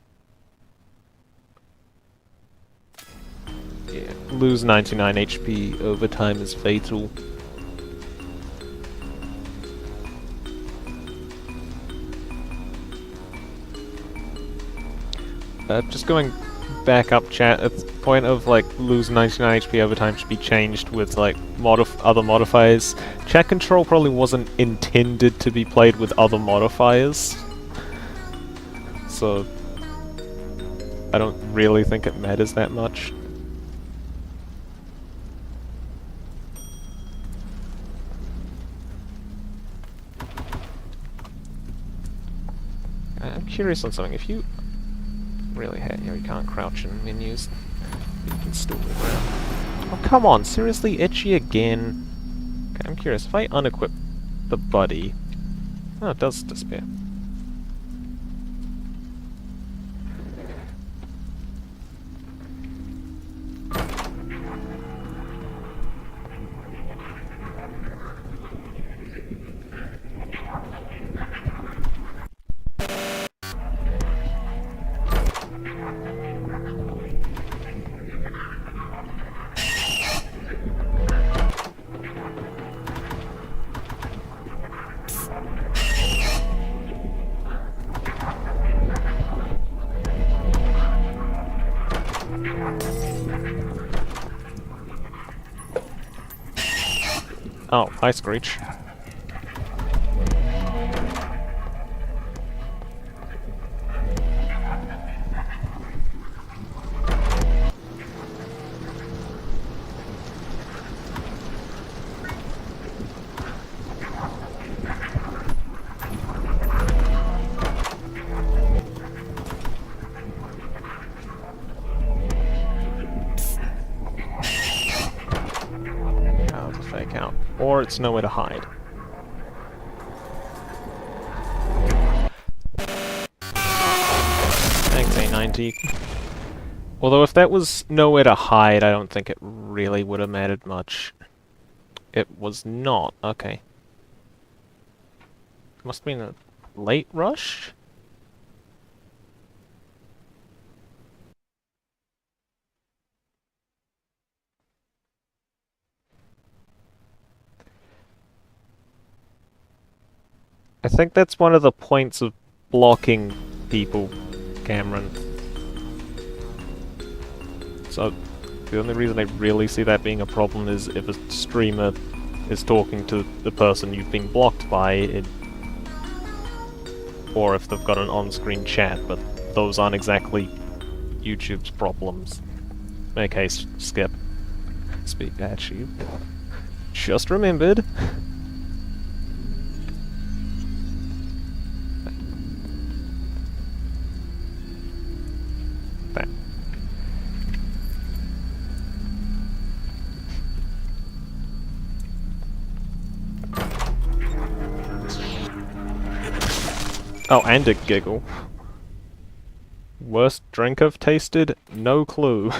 Yeah, lose 99 HP over time is fatal. Just going back up chat, at the point of like lose 99 HP over time should be changed with like other modifiers. Chat control probably wasn't intended to be played with other modifiers, so I don't really think it matters that much. I'm curious on something. If you really you can't crouch in menus, you can still move around. Oh, come on, seriously, Itchy again? Okay, I'm curious, if I unequip the buddy... Oh, it does disappear. Oh, hi Screech. Oh, it's a fake out. Or it's nowhere to hide. Thanks, A90. Although if that was nowhere to hide, I don't think it really would have mattered much. It was not. Okay. Must have been a late rush? I think that's one of the points of blocking people, Cameron. So, the only reason I really see that being a problem is if a streamer is talking to the person you've been blocked by, or if they've got an on-screen chat, but those aren't exactly YouTube's problems. Okay, skip. Speak at you. Just remembered. That. Oh, and a giggle. Worst drink I've tasted? No clue.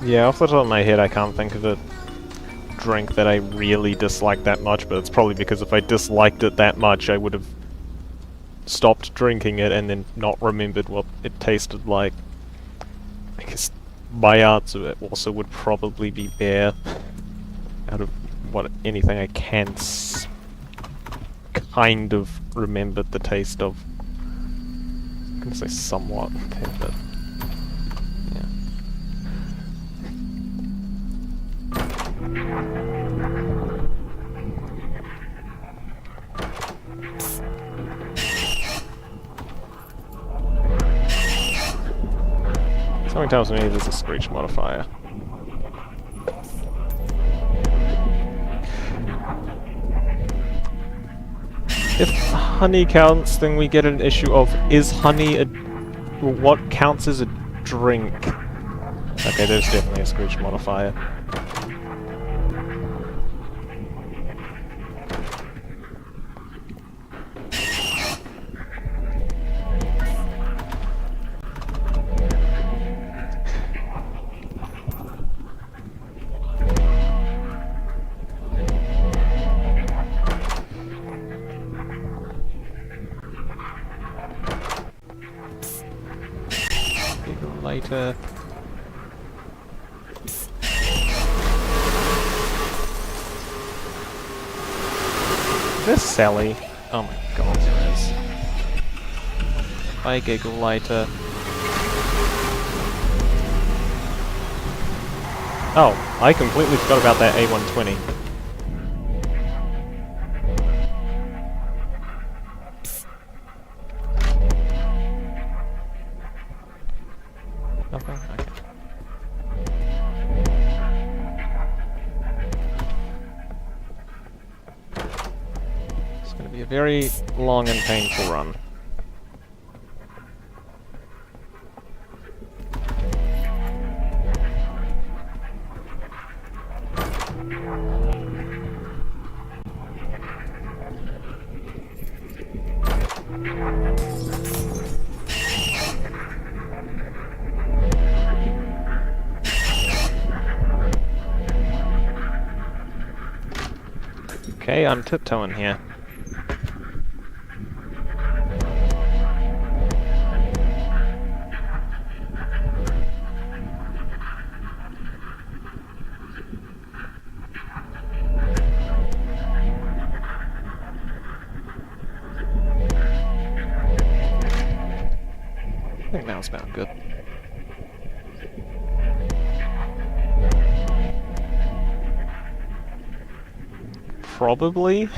Yeah, off the top of my head I can't think of a drink that I really dislike that much, but it's probably because if I disliked it that much I would have stopped drinking it and then not remembered what it tasted like. I guess my answer also would probably be beer, out of anything I can kind of remember the taste of. I'm gonna say somewhat, but yeah. Something tells me there's a screech modifier. If honey counts, then we get an issue of, is honey what counts as a drink? Okay, there's definitely a screech modifier. Later. Is this Sally? Oh my god, it is. Bye, Giggle Lighter. Oh, I completely forgot about that A120. Nothing? Okay. It's going to be a very long and painful run. Okay, I'm tiptoeing here. I think that was about good. Probably?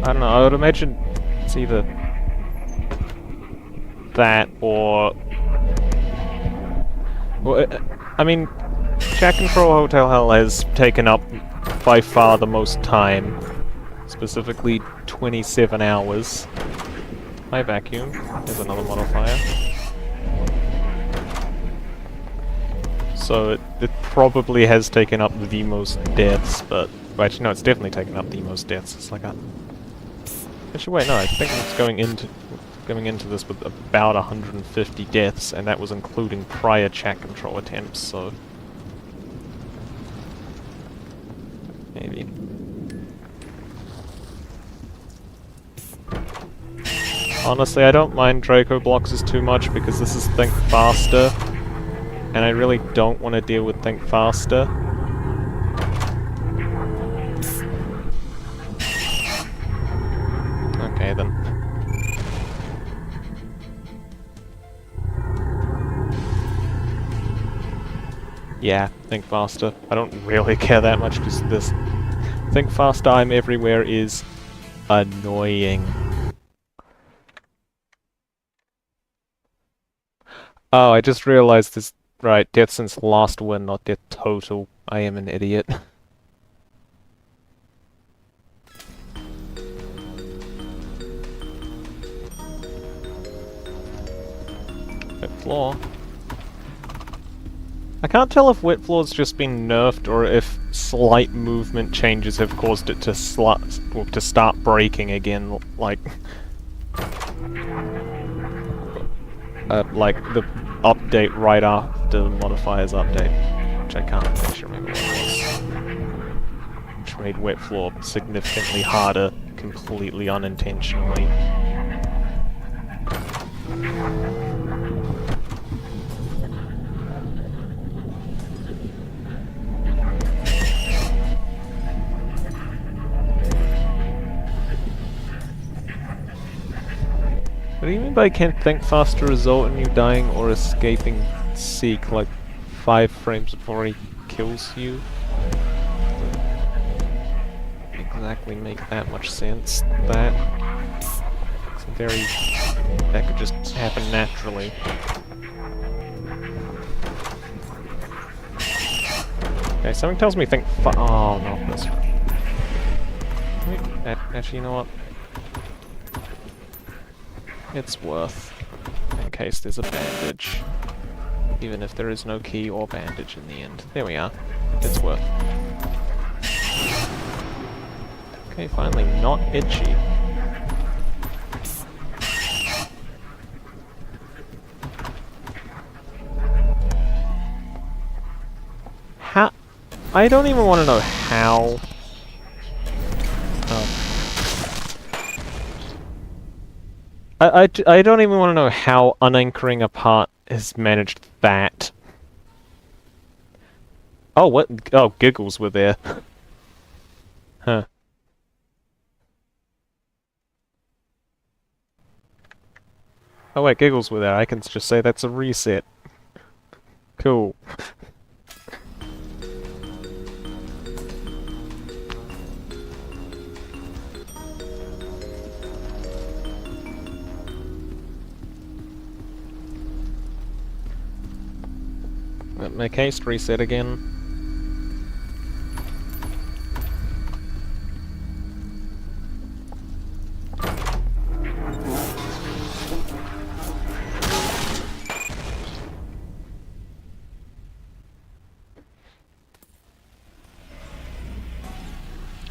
I don't know, I would imagine it's either that or... Well, I mean, Chat Control Hotel Hell has taken up by far the most time. Specifically 27 hours. Hi vacuum, there's another modifier. So it probably has taken up the most deaths, but... Well, actually, no, it's definitely taken up the most deaths. It's like a... Actually, wait, no, I think it's going into this with about 150 deaths, and that was including prior chat control attempts, so... Maybe. Honestly, I don't mind Draco Bloxes too much because this is Think Faster, and I really don't want to deal with Think Faster. Okay then. Yeah, Think Faster. I don't really care that much because this Think Faster, I'm everywhere is annoying. Oh, I just realized this. Right, death since last win, not death total. I am an idiot. Wet floor. I can't tell if wet floor's just been nerfed or if slight movement changes have caused it to start breaking again, like the update right after the modifiers update, which I can't actually remember what it was, which made wet floor significantly harder, completely unintentionally. What do you mean by can't think faster result in you dying or escaping Seek like 5 frames before he kills you? Doesn't exactly make that much sense. That could just happen naturally. Okay, something tells me think oh no, that's wait, actually, you know what? It's worth, in case there's a bandage. Even if there is no key or bandage in the end. There we are. It's worth. Okay, finally, not itchy. How? I don't even want to know how. Oh. I don't even want to know how unanchoring a part has managed that. Oh, what? Oh, giggles were there. Huh. Oh wait, giggles were there. I can just say that's a reset. Cool. My case reset again.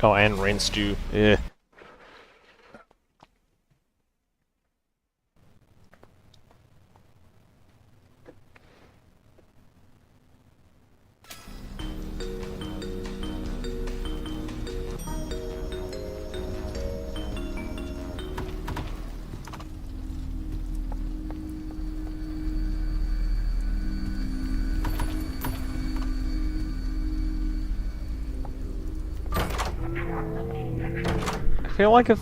Oh, and rinsed you. Yeah. I feel like if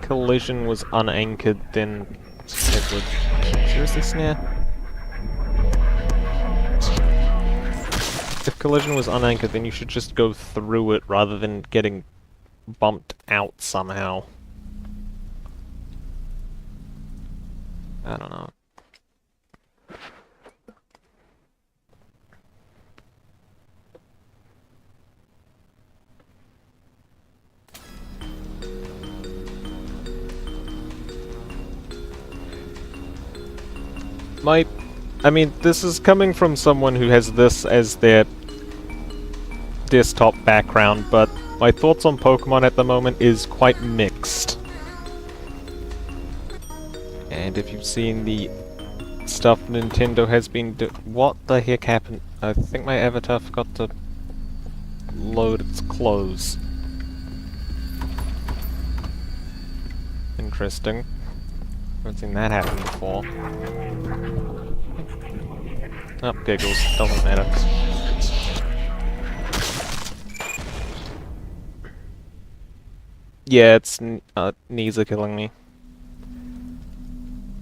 collision was unanchored, then it would seriously snare. If collision was unanchored, then you should just go through it rather than getting bumped out somehow. I don't know. I mean, this is coming from someone who has this as their desktop background, but my thoughts on Pokemon at the moment is quite mixed. And if you've seen the stuff Nintendo has been what the heck happened? I think my avatar forgot to load its clothes. Interesting. Haven't seen that happen before. Oh, giggles. Doesn't matter. Yeah, it's knees are killing me.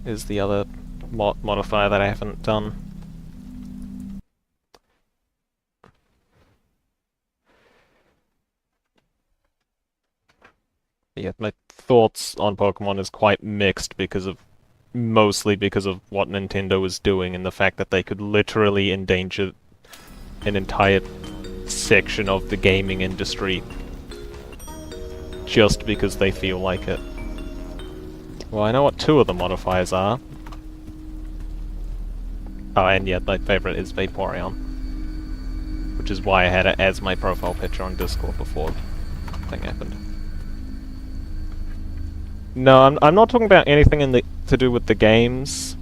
Is the other modifier that I haven't done. Yeah, my thoughts on Pokemon is quite mixed mostly because of what Nintendo is doing and the fact that they could literally endanger an entire section of the gaming industry just because they feel like it. Well, I know what two of the modifiers are. Oh, and yeah, my favorite is Vaporeon. Which is why I had it as my profile picture on Discord before the thing happened. No, I'm not talking about anything to do with the games.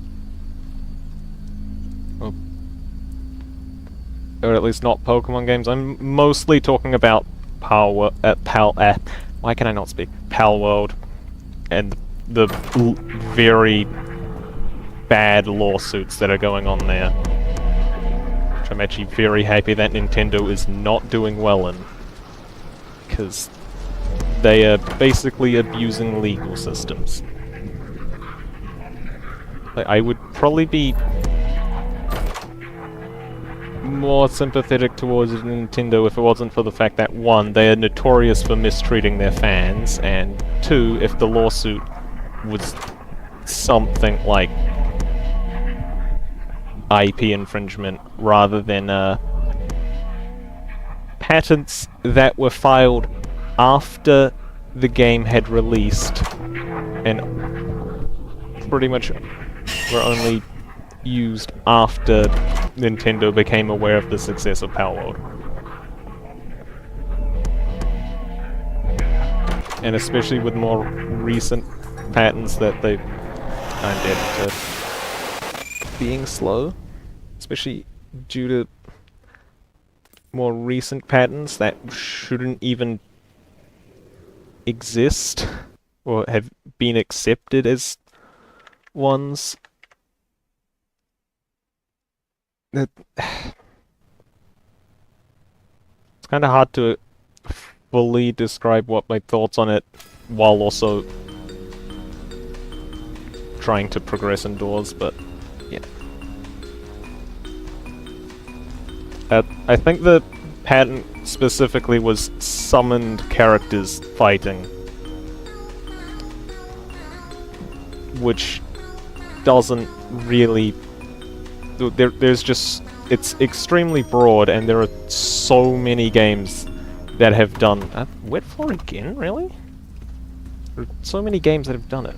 Or at least not Pokemon games. I'm mostly talking about why can I not speak? Pal World and the very bad lawsuits that are going on there. Which I'm actually very happy that Nintendo is not doing well in. Because they are basically abusing legal systems. Like, I would probably be more sympathetic towards Nintendo if it wasn't for the fact that, one, they are notorious for mistreating their fans, and two, if the lawsuit was something like IP infringement rather than patents that were filed after the game had released and pretty much were only used after Nintendo became aware of the success of Power World. And especially with more recent patents that they are indebted to being slow, especially due to more recent patents that shouldn't even exist or have been accepted as ones. It's kind of hard to fully describe what my thoughts on it while also trying to progress indoors, but yeah. I think the patent specifically was summoned characters fighting, which doesn't really... There's just... It's extremely broad, and there are so many games that have done... Wet Floor again? Really? There are so many games that have done it.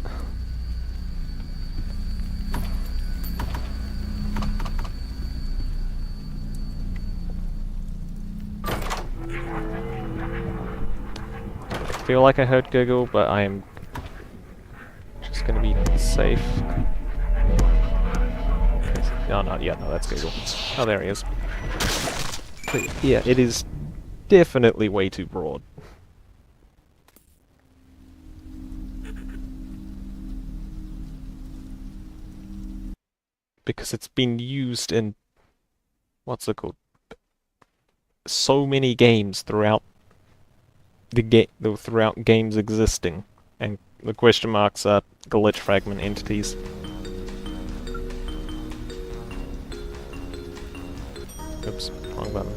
I feel like I heard Giggle, but I am just gonna be safe. No, not yet. No, that's Giggle. Oh, there he is. But yeah, it is definitely way too broad. Because it's been used in... what's it called? So many games throughout throughout games existing, and the question marks are glitch fragment entities. Oops, wrong button.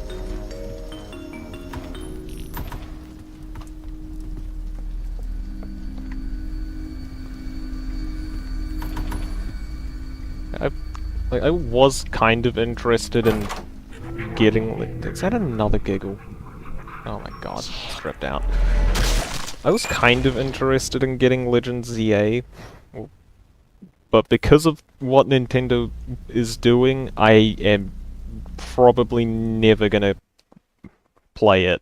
I was kind of interested in getting... Is that another Giggle? Oh my god, stripped out. I was kind of interested in getting Legend ZA, but because of what Nintendo is doing, I am probably never gonna play it,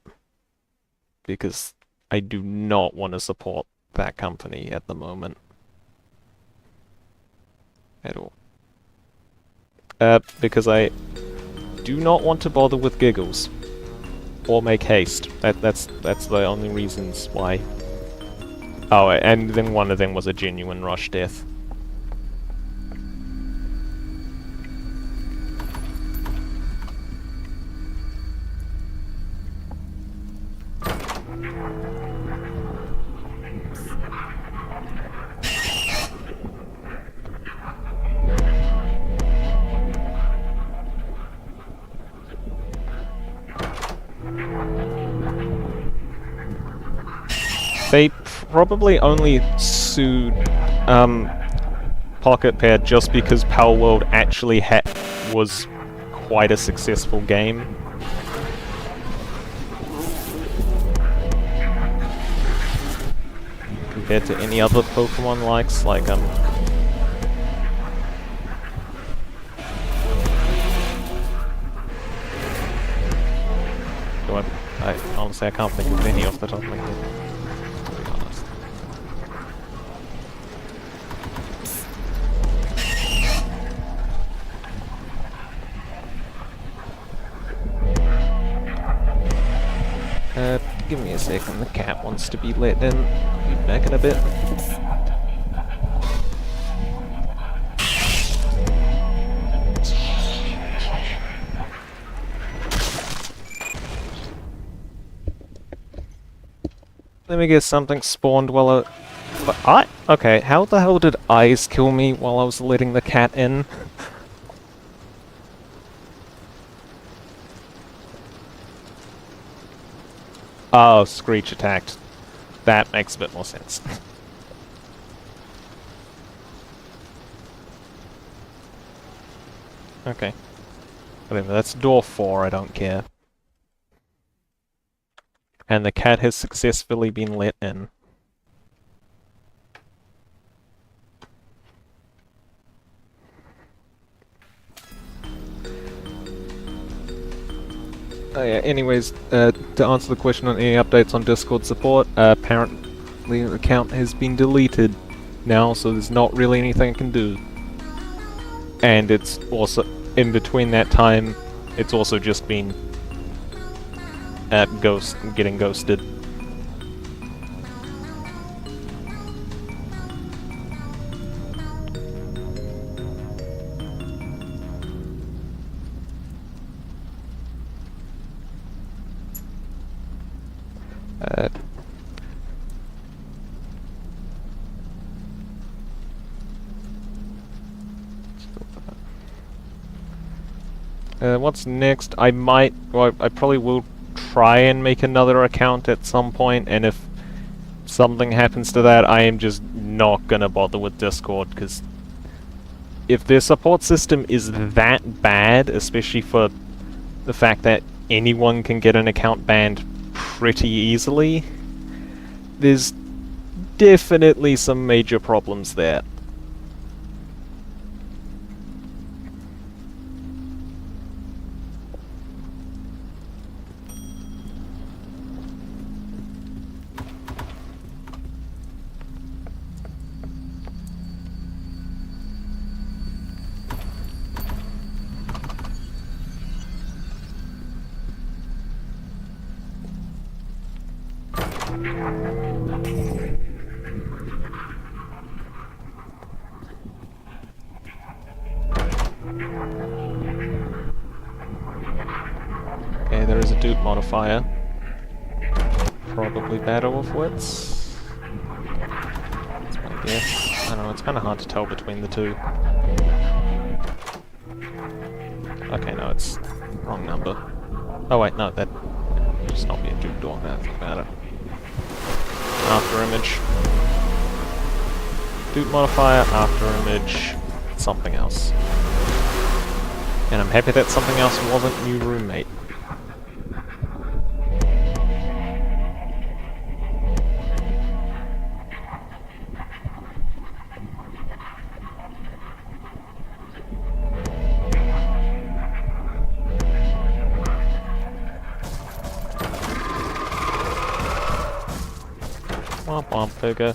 because I do not want to support that company at the moment. At all. Because I do not want to bother with Giggles. or make haste. That's the only reasons why. Oh, and then one of them was a genuine rush death. They probably only sued Pocket Pair just because Power World actually was quite a successful game. Compared to any other Pokemon likes, like Go on. Honestly, I can't think of any off the top of my head. Give me a second, the cat wants to be let in. Be back in a bit. Let me guess, something spawned while okay, how the hell did eyes kill me while I was letting the cat in? Oh, Screech attacked. That makes a bit more sense. Okay. Whatever, that's door 4, I don't care. And the cat has successfully been let in. Oh yeah, anyways, to answer the question on any updates on Discord support, apparently the account has been deleted now, so there's not really anything I can do. And it's also, in between that time, it's also just been getting ghosted. What's next? I probably will try and make another account at some point, and if something happens to that, I am just not gonna bother with Discord, because if their support system is that bad, especially for the fact that anyone can get an account banned pretty easily, there's definitely some major problems there. Okay, there is a dupe modifier. Probably Battle of Wits. That's my guess. I don't know, it's kind of hard to tell between the two. Okay, no, it's wrong number. Oh wait, no, that would just not be a dupe door, now I think about it. After image. Dupe modifier, after image, something else. And I'm happy that something else wasn't new roommate. Womp womp, figure.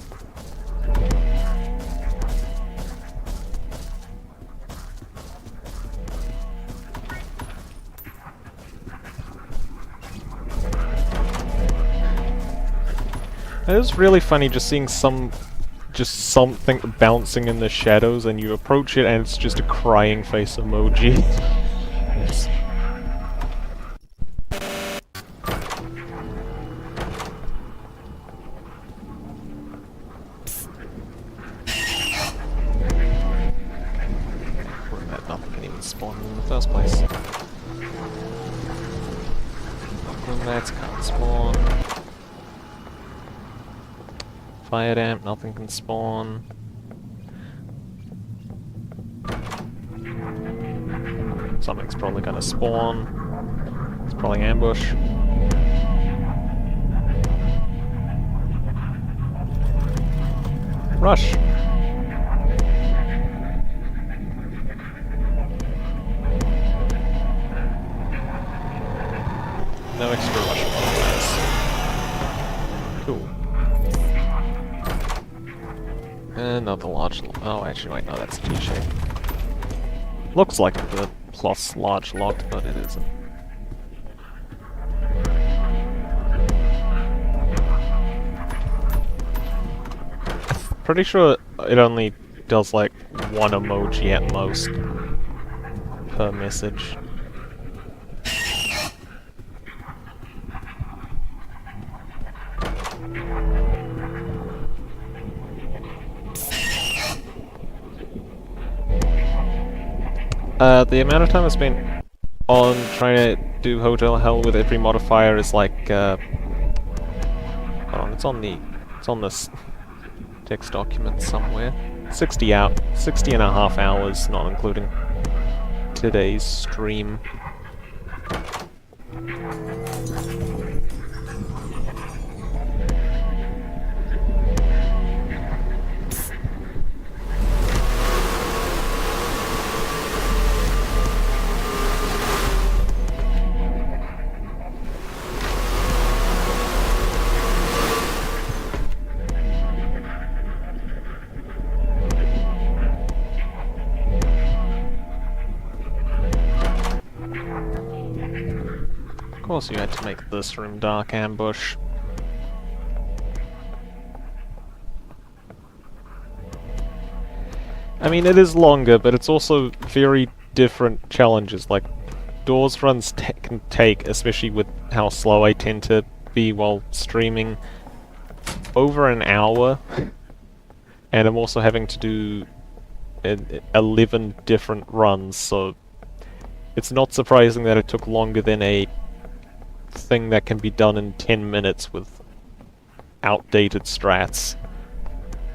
It is really funny just seeing something bouncing in the shadows, and you approach it and it's just a crying face emoji. It's... That nothing can even spawn in the first place. That can't spawn. Fire damp, nothing can spawn. Something's probably gonna spawn. It's probably ambush. Rush! No extra rush modifiers. Cool. Another large... Oh, actually, wait, no, that's a T-shape. Looks like the plus large locked, but it isn't. Pretty sure it only does like one emoji at most per message. The amount of time I spent on trying to do Hotel Hell with every modifier is like, hold on, it's on this text document somewhere. 60 and a half hours, not including today's stream. Of course you had to make this room dark ambush. I mean, it is longer, but it's also very different challenges. Like, doors runs can take, especially with how slow I tend to be while streaming, over an hour. And I'm also having to do 11 different runs, so it's not surprising that it took longer than a thing that can be done in 10 minutes with outdated strats,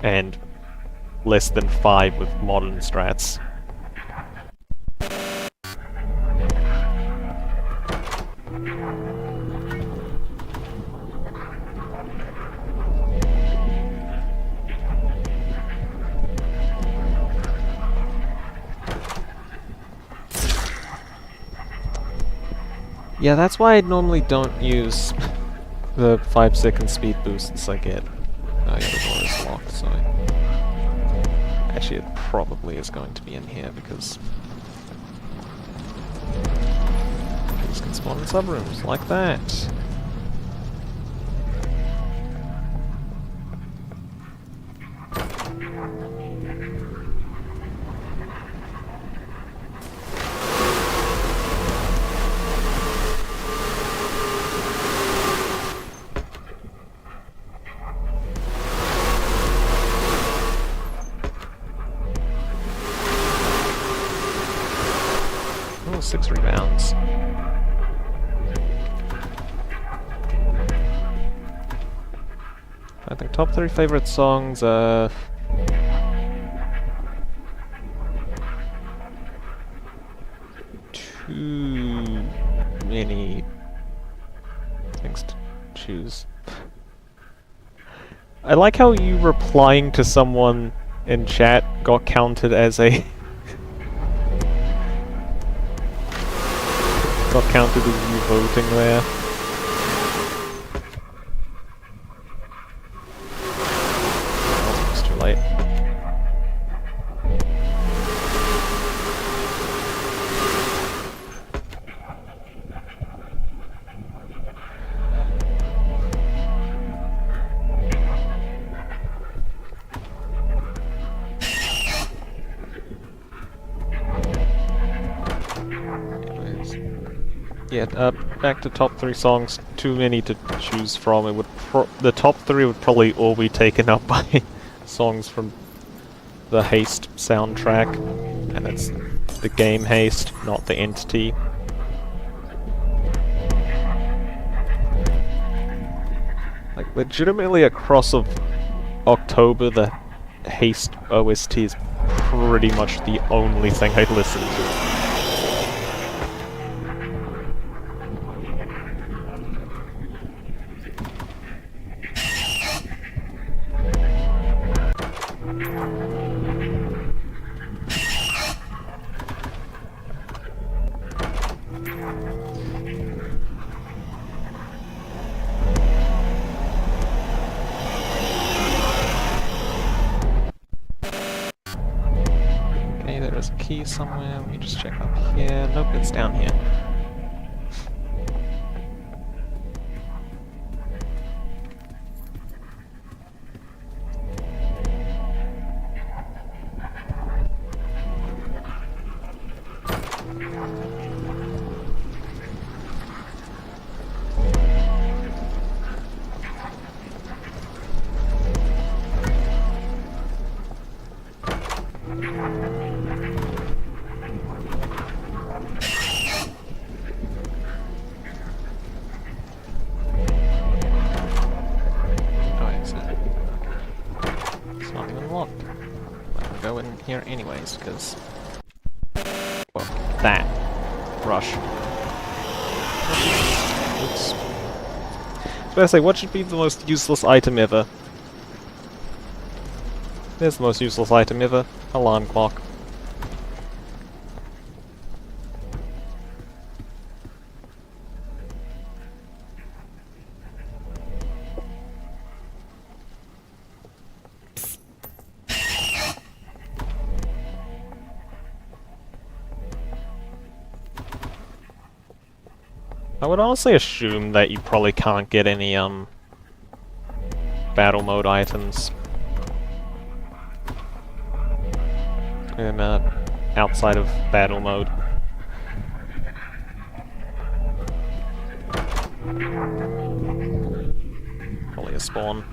and less than 5 with modern strats. Yeah, that's why I normally don't use the 5-second speed boosts I get. Oh yeah, the door is locked, so... Actually, it probably is going to be in here, because... things can spawn in subrooms, like that. Oh, 6 rebounds. I think top 3 favorite songs are... too many things to choose. I like how you replying to someone in chat got counted as a... got counted as you voting there. Oh, it's too late. Yeah, back to top 3 songs. Too many to choose from. It would the top 3 would probably all be taken up by songs from the Haste soundtrack, and it's the game Haste, not the entity. Like, legitimately across of October, the Haste OST is pretty much the only thing I listen to. There's a key somewhere. Let me just check up here. Nope, it's down here. Go in here anyways, because... well, that. Rush. Oops. I was about to say, what should be the most useless item ever? There's the most useless item ever. Alarm clock. I would honestly assume that you probably can't get any, battle mode items in, outside of battle mode. Probably a spawn.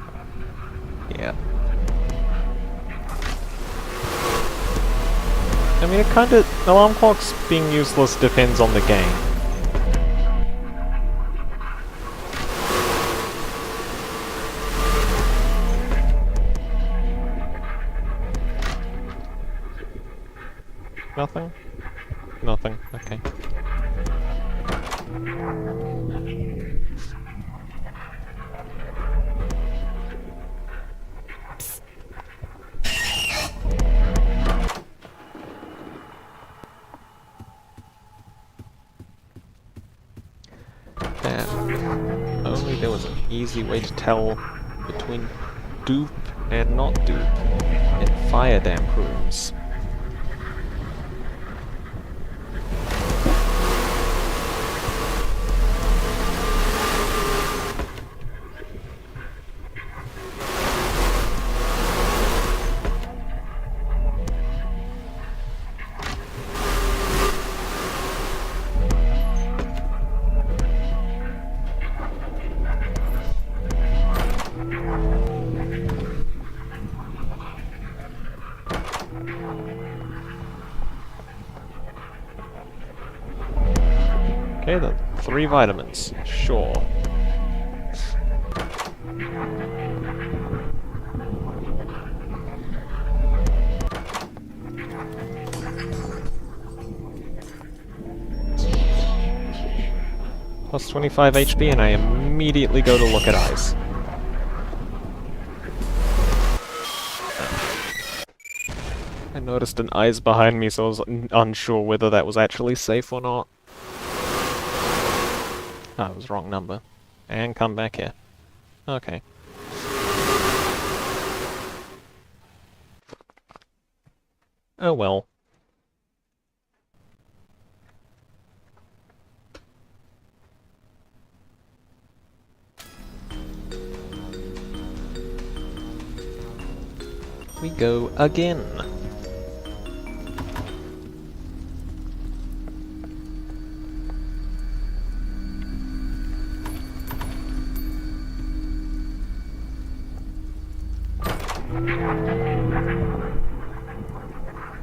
Yeah. I mean, it kinda... alarm clocks being useless depends on the game. Nothing? Nothing, okay. If only there was an easy way to tell between dupe and not dupe in fire damp rooms. Okay then, 3 vitamins, sure. Plus 25 HP and I immediately go to look at eyes. I noticed an eyes behind me, so I was unsure whether that was actually safe or not. Ah, it was wrong number. And come back here. Okay. Oh well. We go again.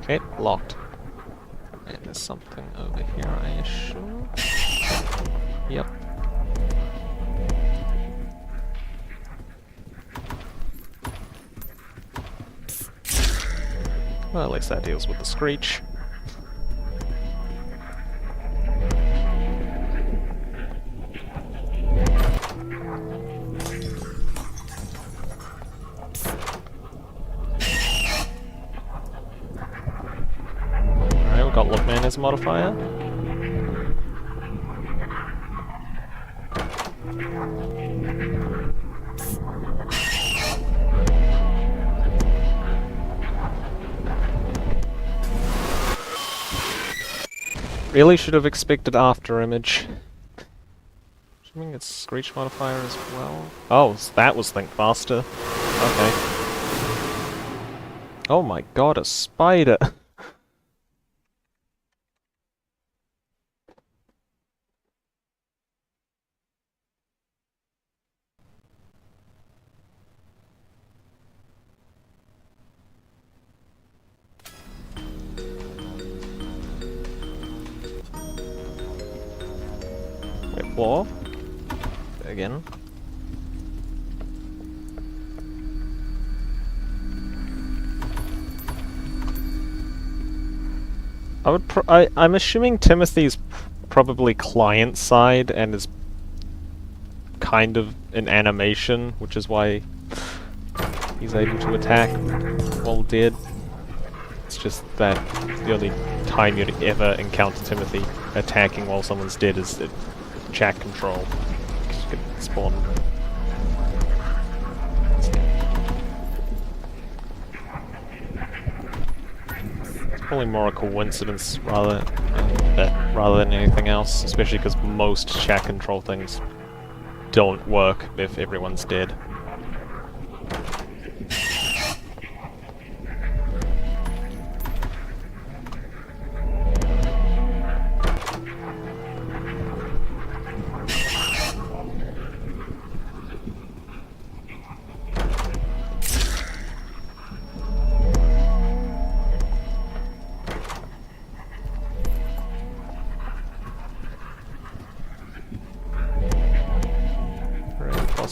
Okay, locked. And there's something over here, I assume. Yep. Well, at least that deals with the screech. Alright, we've got Lookman as a modifier. Really should have expected after image. Assuming it's screech modifier as well. Oh, that was think faster. Okay. Oh my god, a spider! Wait, floor? Again. I'm assuming Timothy's probably client side and is kind of an animation, which is why he's able to attack while dead. It's just that the only time you'd ever encounter Timothy attacking while someone's dead is at chat control. Because you can spawn. It's probably more a coincidence rather than anything else, especially because most chat control things don't work if everyone's dead.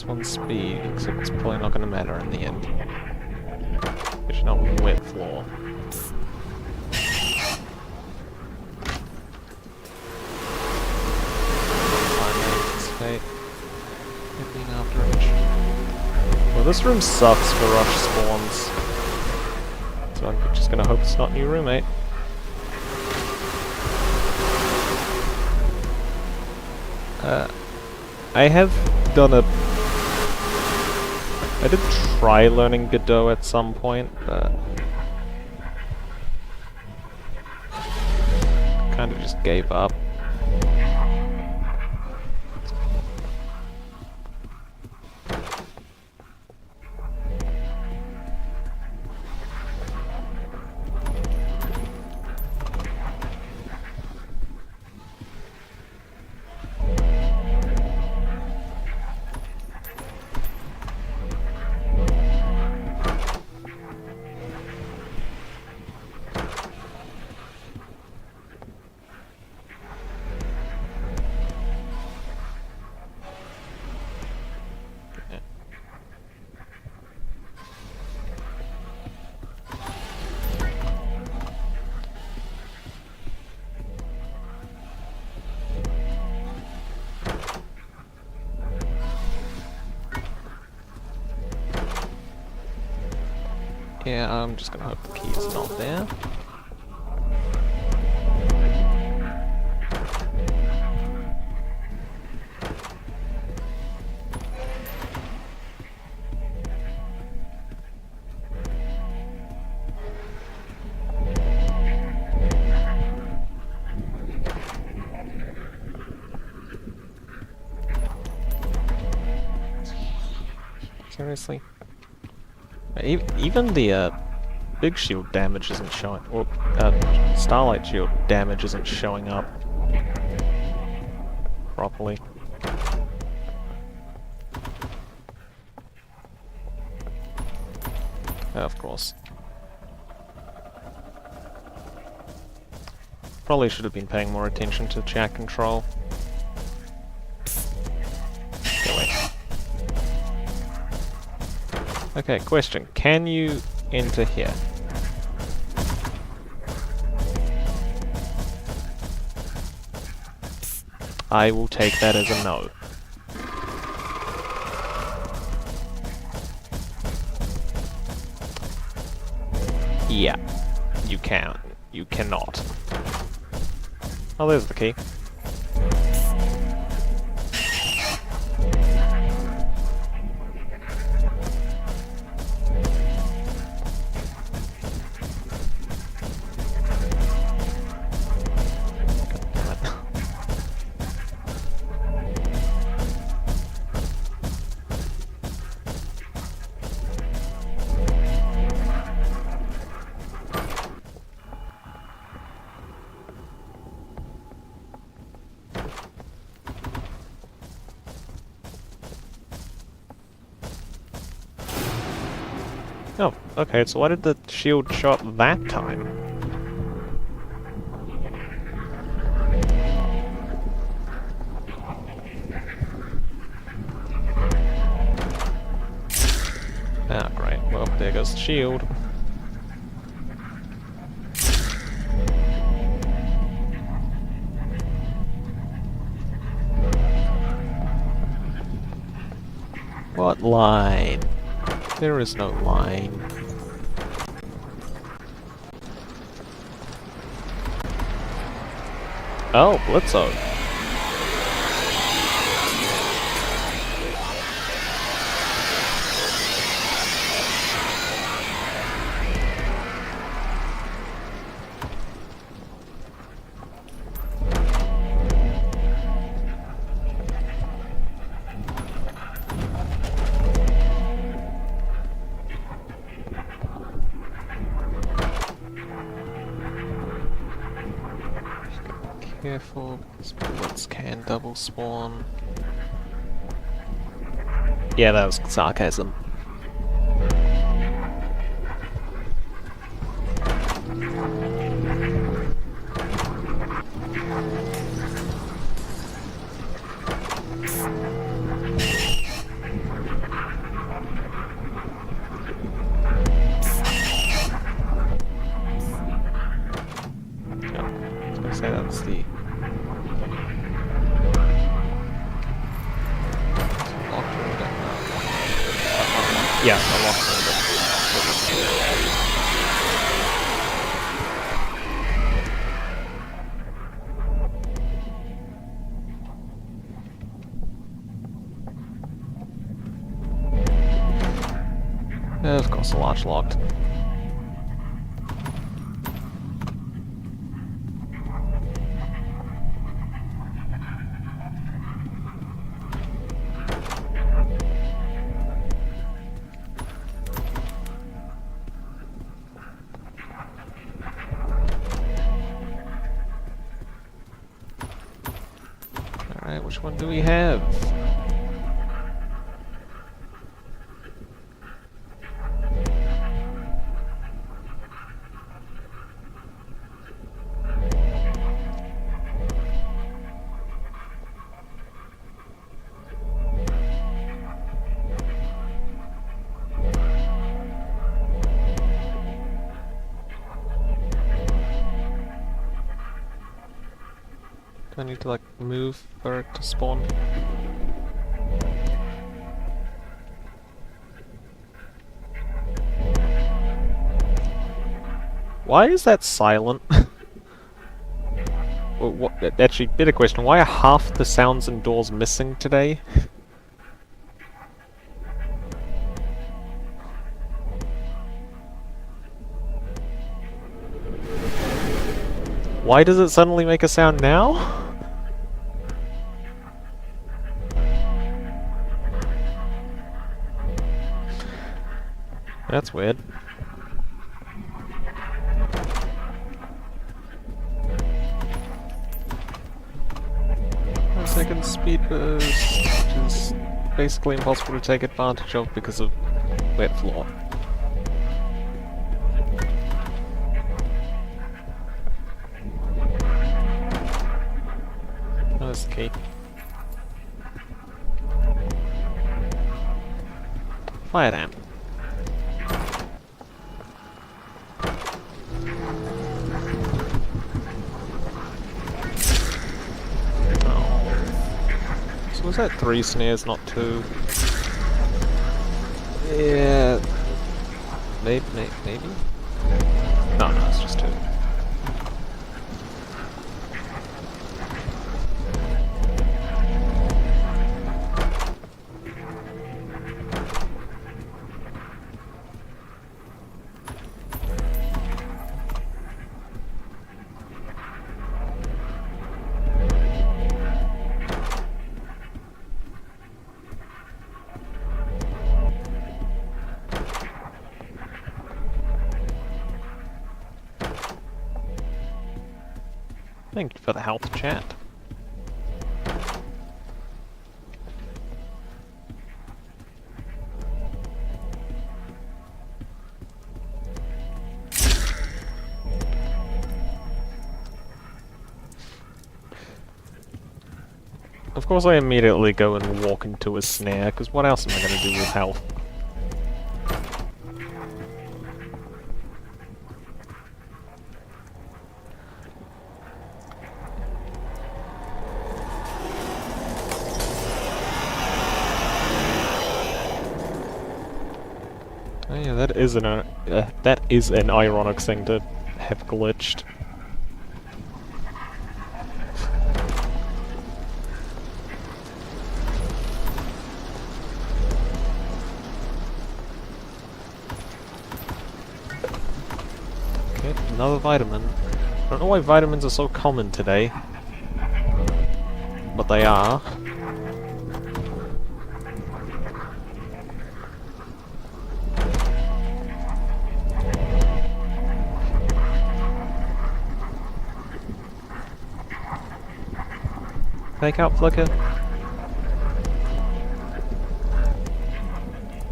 +1 speed, except it's probably not going to matter in the end. Especially not with wet floor. Well, this room sucks for rush spawns. So I'm just going to hope it's not new roommate. I have done I did try learning Godot at some point, but kind of just gave up. Yeah, I'm just gonna hope the key is not there. Seriously? Even the big shield damage isn't showing, or starlight shield damage isn't showing up properly. Of course. Probably should have been paying more attention to chat control. Okay, wait. Okay, question. Can you enter here? I will take that as a no. Yeah, you can. You cannot. Oh, there's the key. Oh, okay, so why did the shield shot that time? Ah, great. Well, there goes the shield. What line? There is no line. Oh, Blitzo. Careful, because bullets can double spawn. Yeah, that was sarcasm. Say that's the locked window. Yeah, a locked window. Of course, the latch locked. Alright, which one do we have? Do I need to, like, move for it to spawn? Why is that silent? Well, actually, better question, why are half the sounds indoors missing today? Why does it suddenly make a sound now? That's weird. A second speed burst, which is basically impossible to take advantage of because of wet floor. there's the key. Fire damp. Oh. So was that 3 snares, not 2? Yeah. Maybe? No, it's just 2. Thank you for the health chat. Of course I immediately go and walk into a snare, because what else am I going to do with health? Oh yeah, that is an ironic thing to have glitched. Okay, another vitamin. I don't know why vitamins are so common today, but they are. Fake out flicker.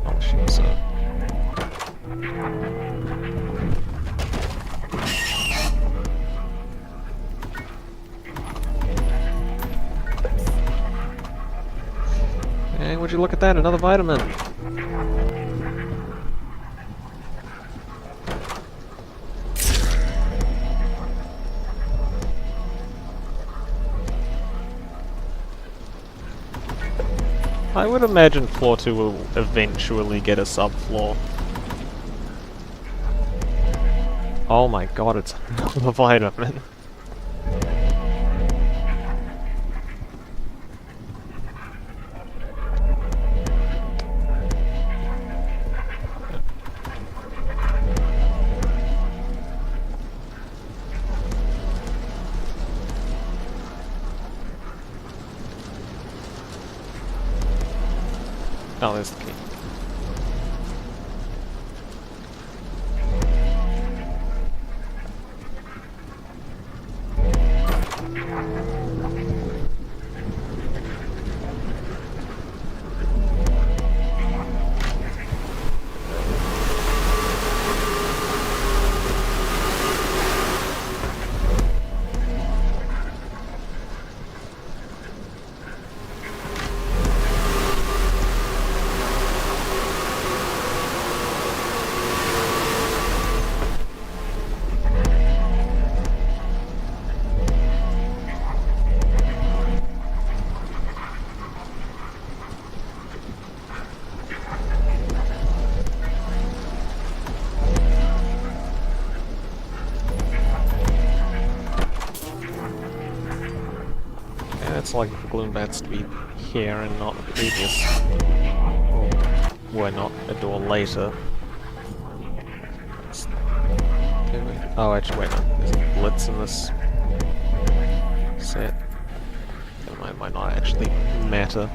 Oh shit, so. Hey, would you look at that? Another vitamin! I would imagine floor 2 will eventually get a subfloor. Oh my god, it's another vitamin. Oh, there's the key. It's like the gloom bats to be here and not the previous. Or not a door later. Oh, actually, wait, no. There's a blitz in this set. That might not actually matter.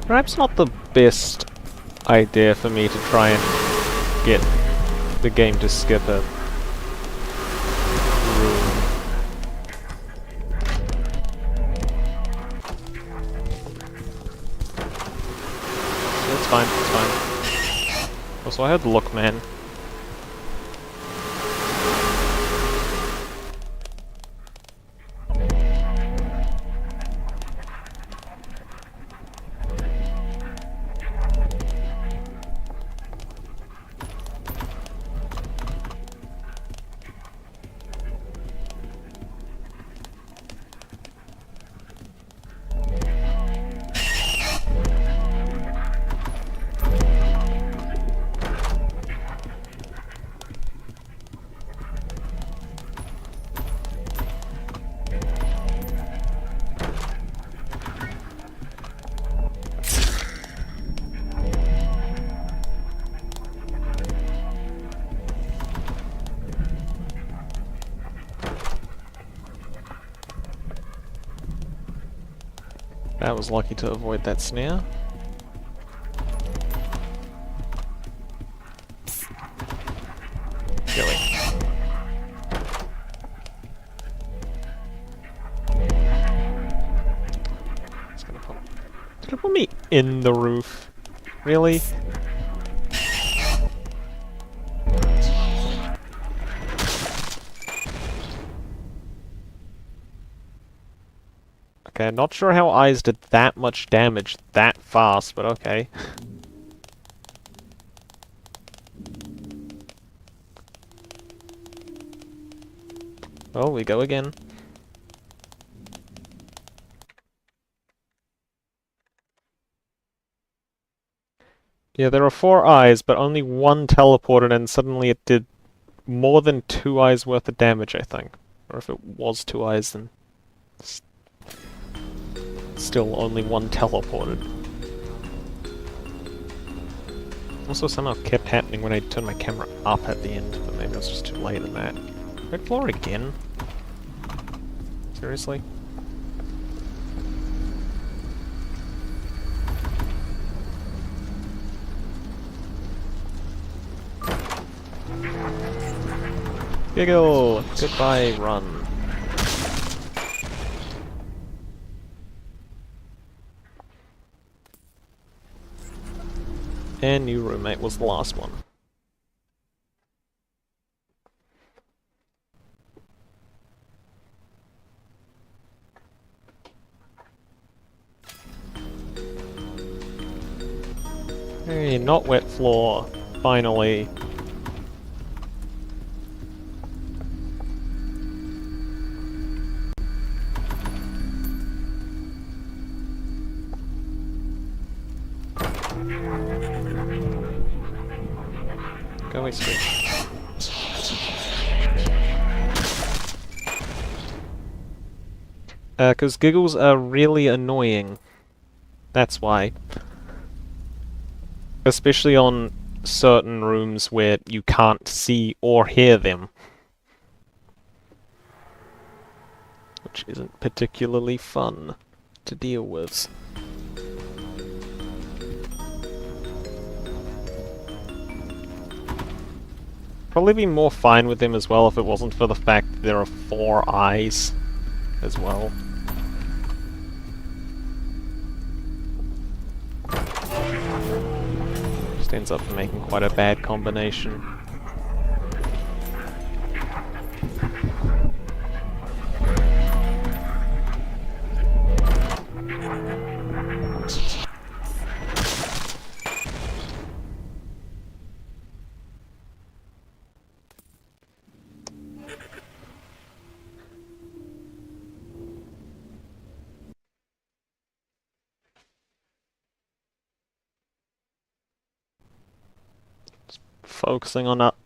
Perhaps not the best idea for me to try and get the game to skip a room. It's fine, it's fine. Also, I heard the look, man. I was lucky to avoid that snare. Really. It's gonna put... Did it put me in the roof? Really? Okay, not sure how eyes did that much damage that fast, but okay. Well, we go again. Yeah, there are 4 eyes, but only 1 teleported, and suddenly it did more than 2 eyes worth of damage, I think. Or if it was 2 eyes, then... Still only 1 teleported. Also somehow kept happening when I turned my camera up at the end, but maybe I was just too late in that. Red floor again? Seriously? Giggle! Goodbye, run. And new roommate was the last one. Hey, not wet floor. Finally. Go away, Screech. Because giggles are really annoying. That's why. Especially on certain rooms where you can't see or hear them. Which isn't particularly fun to deal with. Probably be more fine with them as well if it wasn't for the fact that there are 4 eyes as well. Just ends up making quite a bad combination.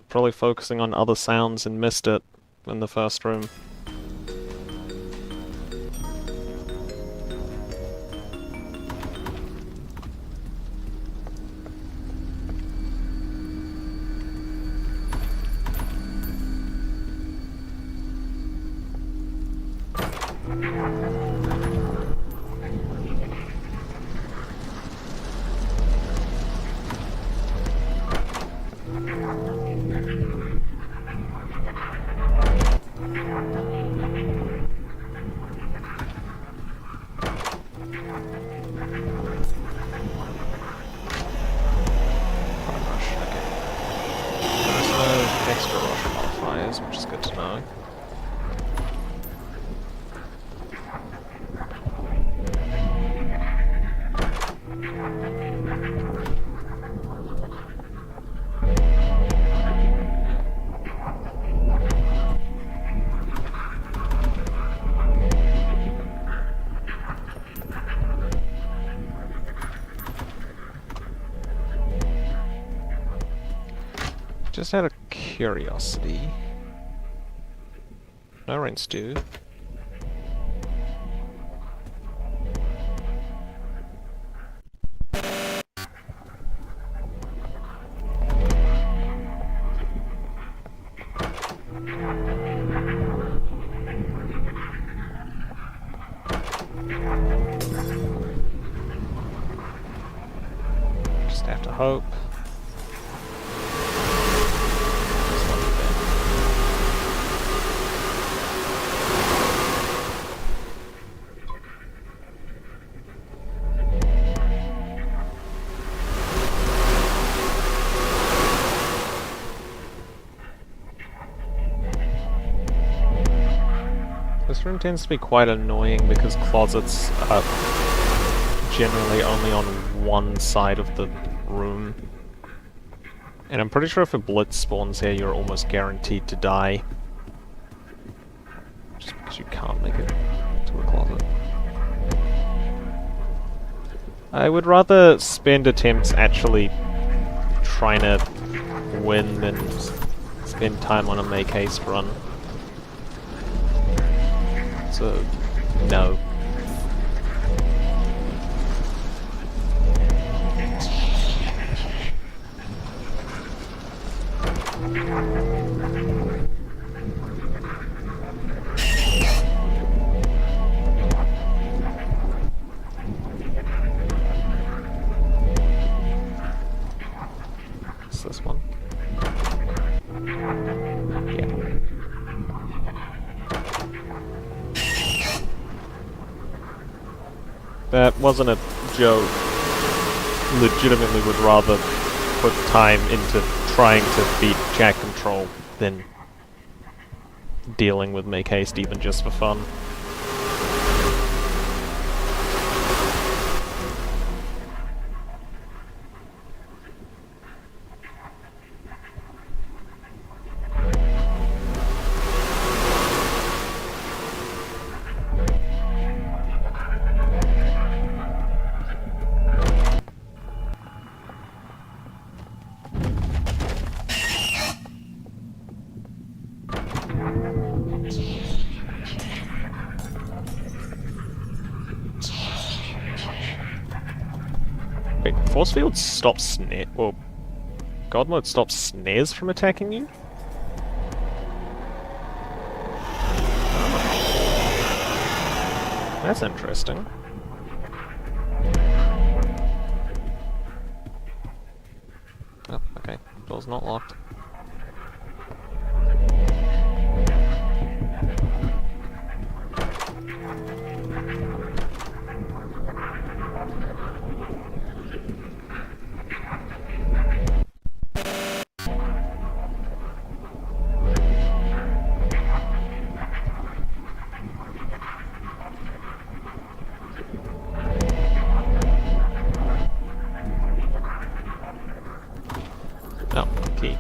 Probably focusing on other sounds and missed it in the first room. Prime rush, okay. There's no extra rush modifiers, which is good to know. Just out of curiosity. No rain stew. Just have to hope. This room tends to be quite annoying because closets are generally only on one side of the room. And I'm pretty sure if a blitz spawns here, you're almost guaranteed to die. Just because you can't make it to a closet. I would rather spend attempts actually trying to win than spend time on a make haste run. So, no. What's this one? Yeah. That wasn't a joke. Legitimately would rather put time into trying to beat chat control than dealing with make haste even just for fun. Wait, force field stops snare. Well, God mode stops snares from attacking you? Oh. That's interesting. Oh, okay. Door's not locked. Oh, key.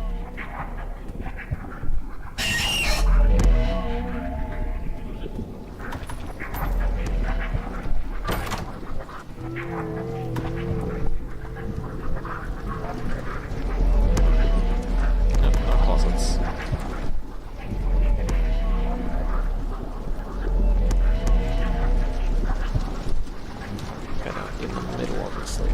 Nope, no closets. Kinda in the middle, obviously.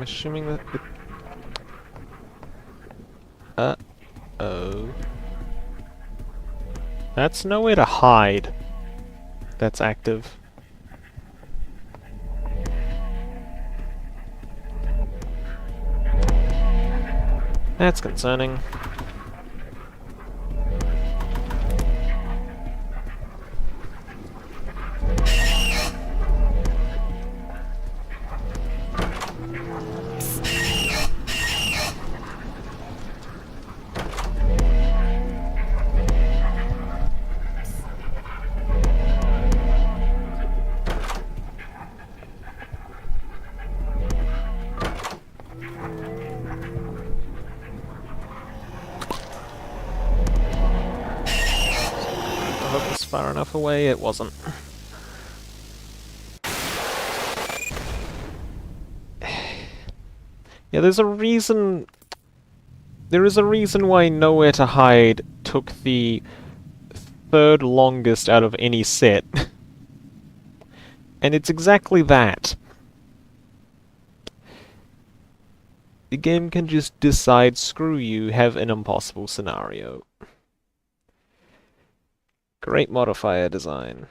I'm assuming that it... Uh-oh. That's nowhere to hide. That's active. That's concerning. I hope it's far enough away. It wasn't. Yeah, there's a reason... There is a reason why Nowhere to Hide took the third longest out of any set. And it's exactly that. The game can just decide, screw you, have an impossible scenario. Great modifier design.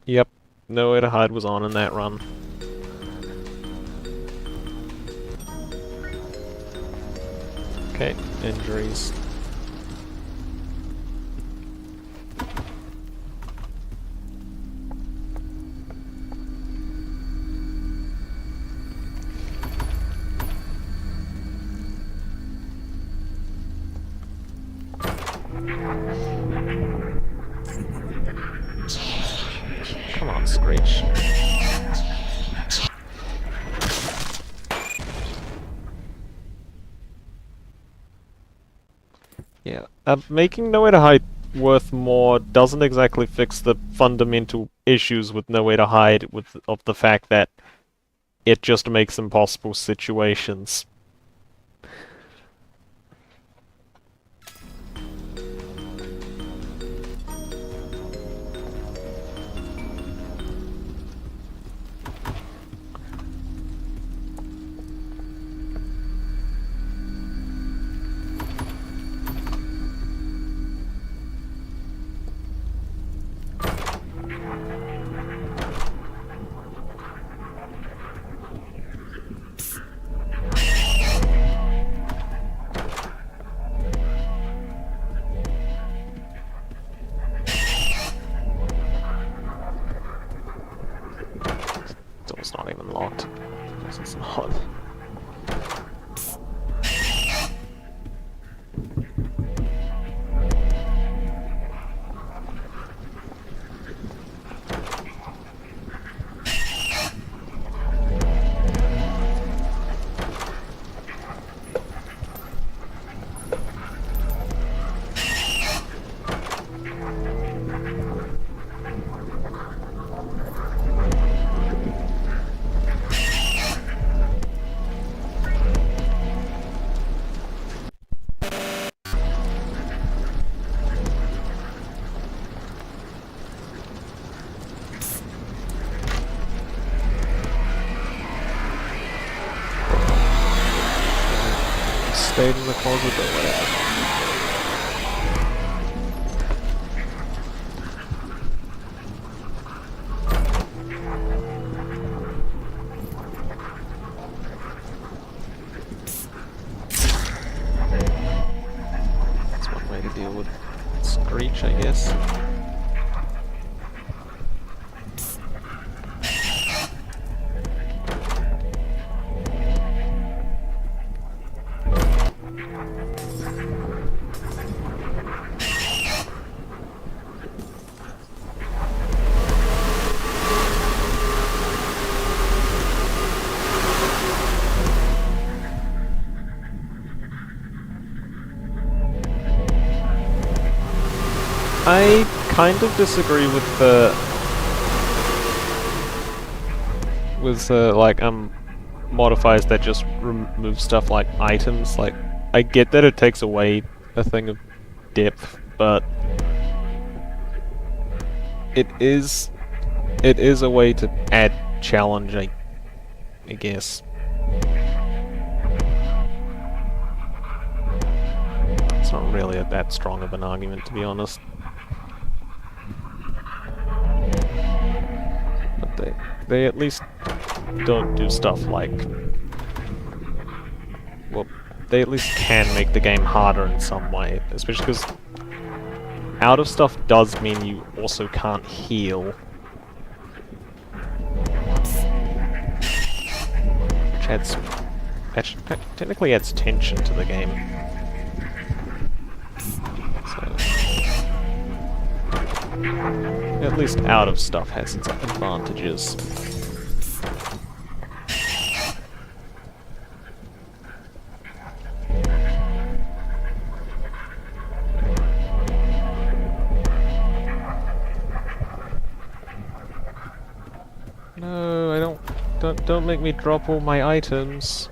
Yep, Nowhere to Hide was on in that run. Okay, injuries. Come on, Screech. Yeah, making Nowhere to Hide worth more doesn't exactly fix the fundamental issues with Nowhere to Hide of the fact that it just makes impossible situations. Door's not even locked. This is not. Stayed in the closet or whatever. That's one way to deal with Screech, I guess. I kind of disagree with the modifiers that just remove stuff like items. Like, I get that it takes away a thing of depth, but it is a way to add challenge, I guess. It's not really that strong of an argument, to be honest. But they at least don't do stuff like... Well, they at least can make the game harder in some way, especially because out of stuff does mean you also can't heal. Which adds... actually, technically adds tension to the game. So... at least out of stuff has its advantages. No, don't make me drop all my items.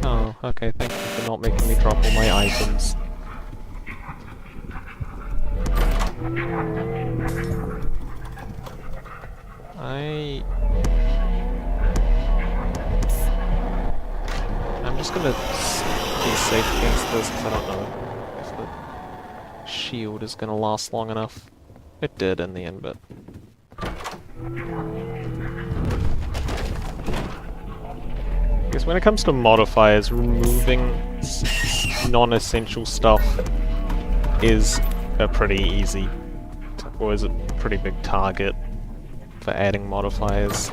Oh, okay, thank you for not making me drop all my items. I'm just gonna be safe against this because I don't know if the shield is gonna last long enough. It did in the end, but... I guess when it comes to modifiers, removing non-essential stuff is a pretty easy, or is a pretty big target for adding modifiers.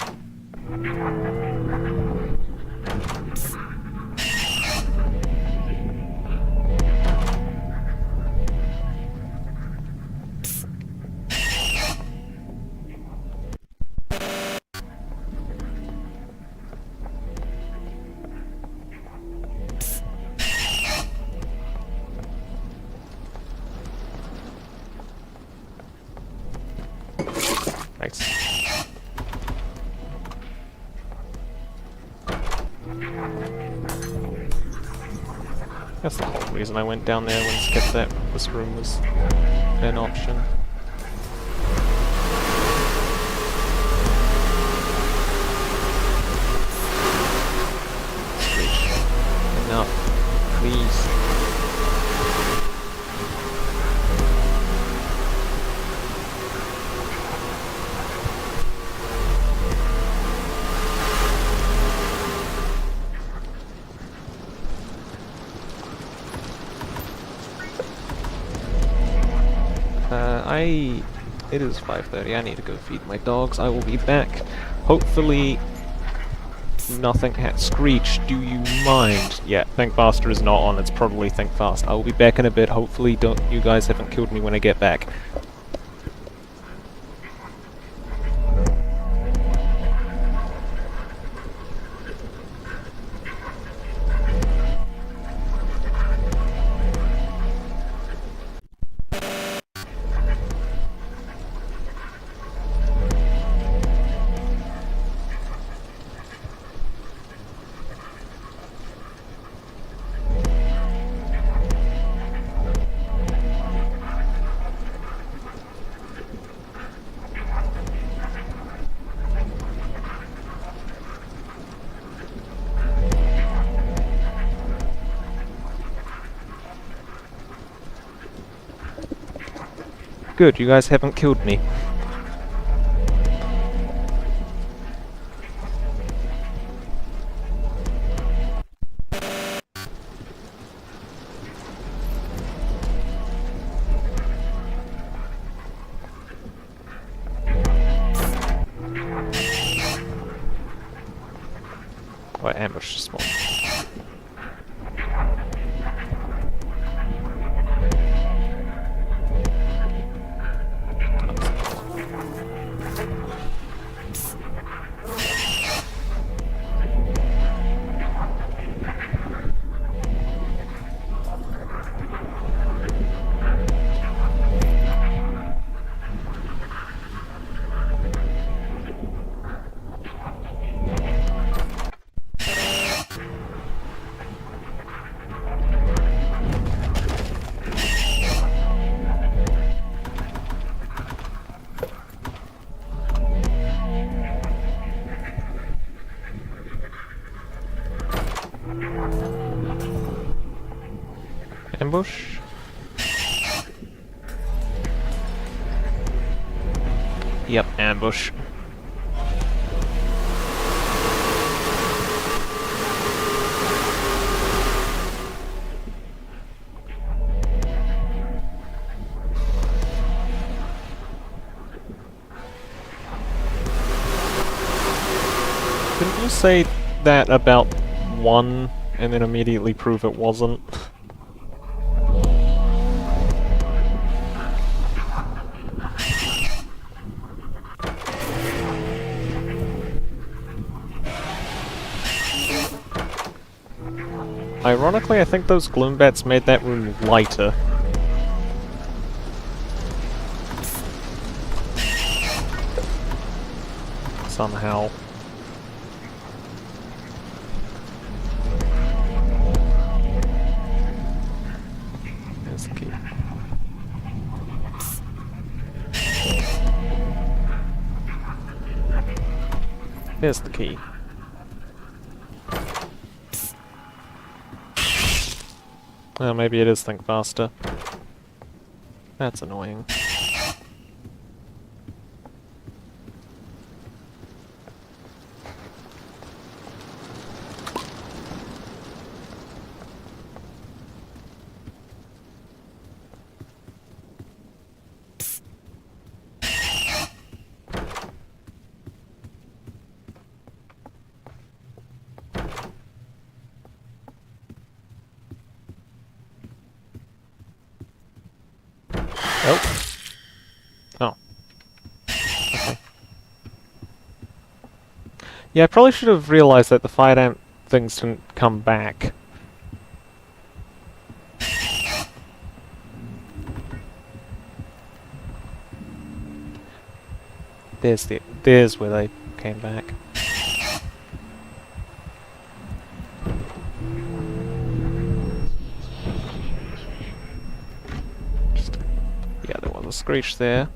Nice. That's the whole reason I went down there when skipped that. This room was an option. Enough, please. It is 5:30, I need to go feed my dogs. I will be back. Hopefully nothing Screech, do you mind? Yeah, Think Faster is not on, it's probably Think Fast. I will be back in a bit. Hopefully you guys haven't killed me when I get back. Good, you guys haven't killed me. Oh, I ambushed small. Ambush? Yep, ambush. Didn't you say that about one and then immediately prove it wasn't? Ironically, I think those gloom bats made that room lighter. Somehow. There's the key. There's the key. Well, maybe it is think faster. That's annoying. Oh. Oh. Okay. Yeah, I probably should have realized that the fire damp things didn't come back. There's where they came back. Yeah, there was a screech there.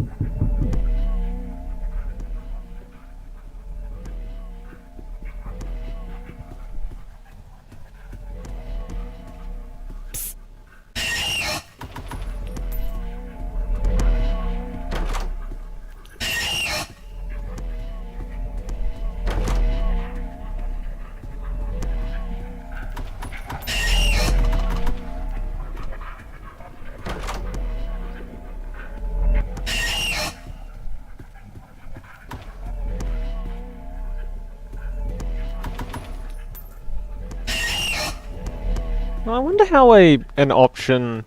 I wonder how an option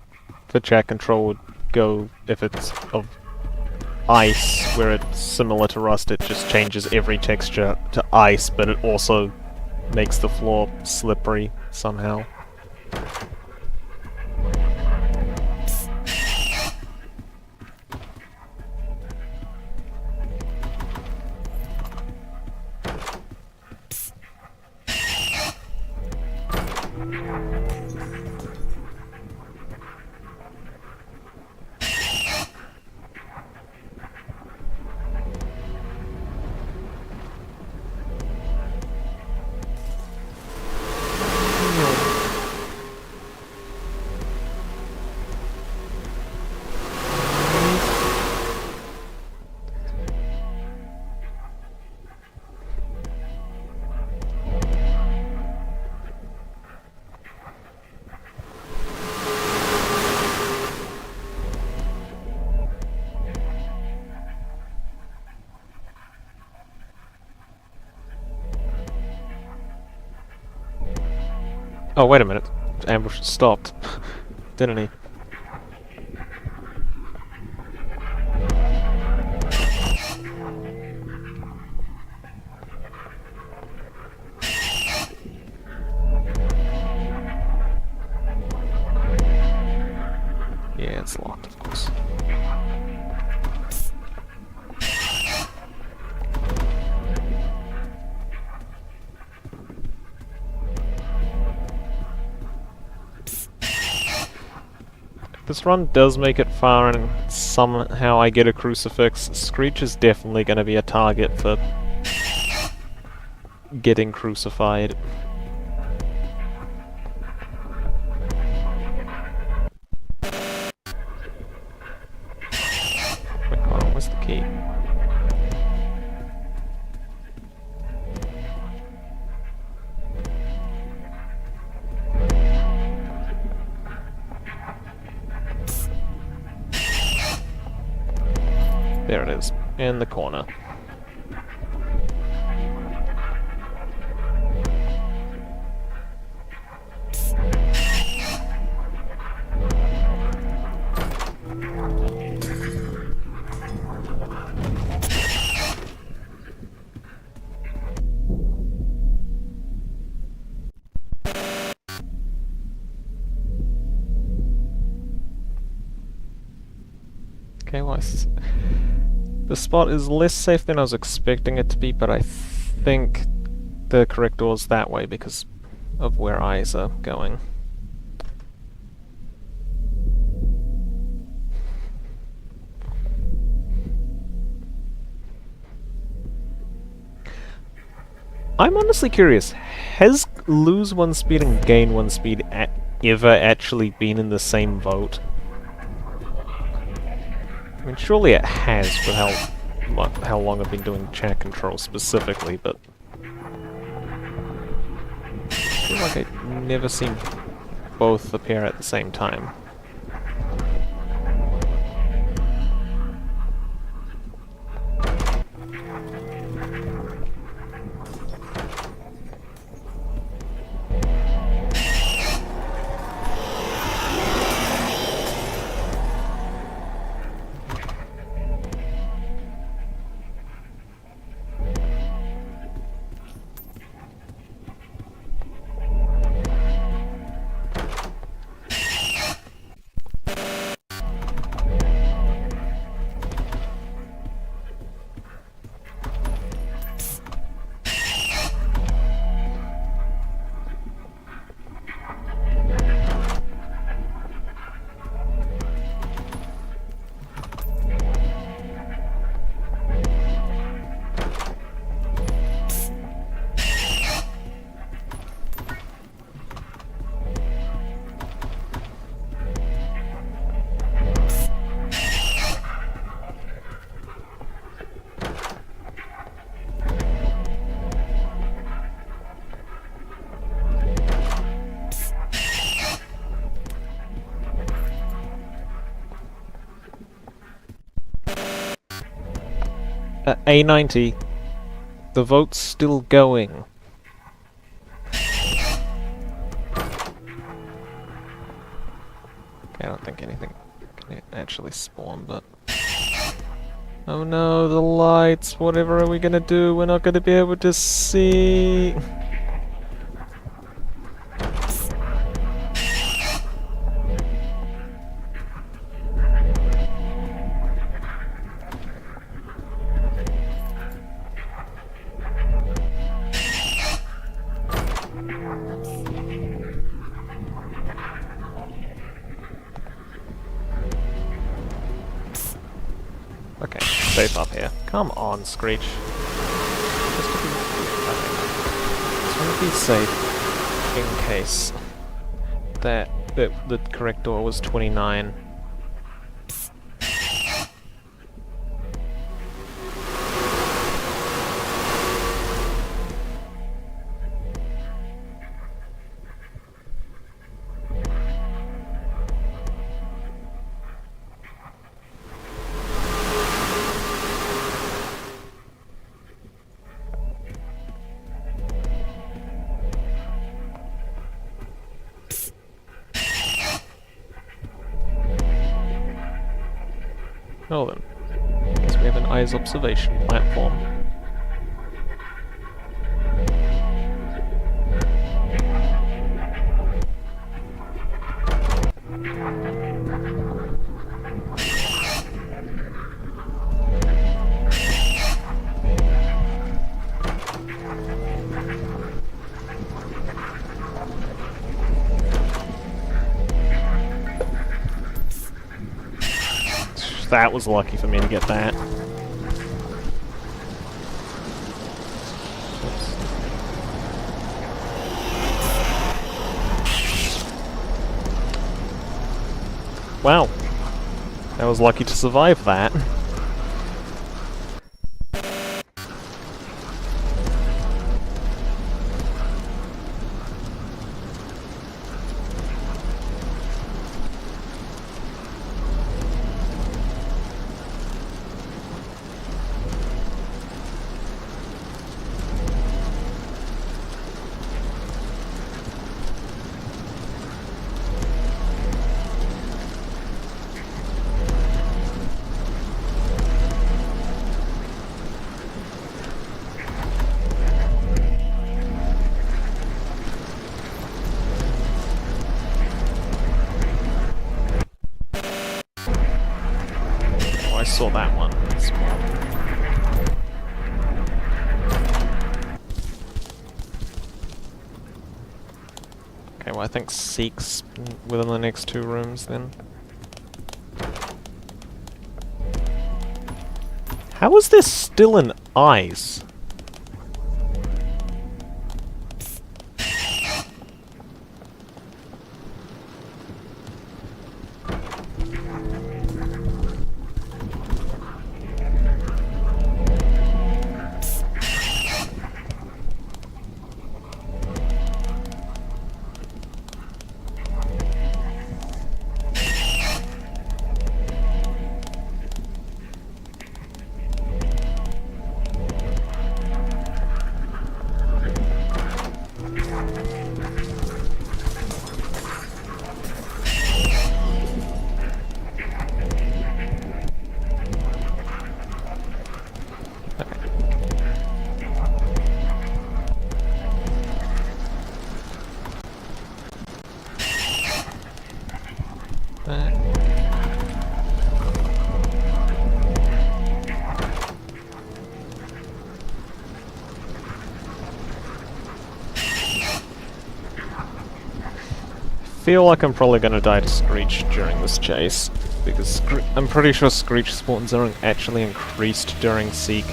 for chat control would go if it's of ice, where it's similar to Rust, it just changes every texture to ice, but it also makes the floor slippery somehow. Oh, wait a minute. Ambush stopped. Didn't he? Yeah, it's locked, of course. This run does make it far and somehow I get a crucifix. Screech is definitely going to be a target for getting crucified. There it is, in the corner. Okay, well, the spot is less safe than I was expecting it to be, but I think the correct door is that way because of where eyes are going. I'm honestly curious, has lose one speed and gain one speed ever actually been in the same vote? I mean, surely it has with how long I've been doing chat control specifically, but I feel like I've never seen both appear at the same time. At A90, the vote's still going. Okay, I don't think anything can actually spawn, but... Oh no, the lights! Whatever are we gonna do? We're not gonna be able to see... Okay, safe up here. Come on, Screech. Just want to be safe in case that the correct door was 29. Well then, I guess we have an eyes observation platform. That was lucky for me to get that. Oops. Wow. I was lucky to survive that. saw that one. Okay, well I think Seek's within the next 2 rooms then. How is there still an ice? I feel like I'm probably gonna die to Screech during this chase, because I'm pretty sure Screech spawns are actually increased during Seek.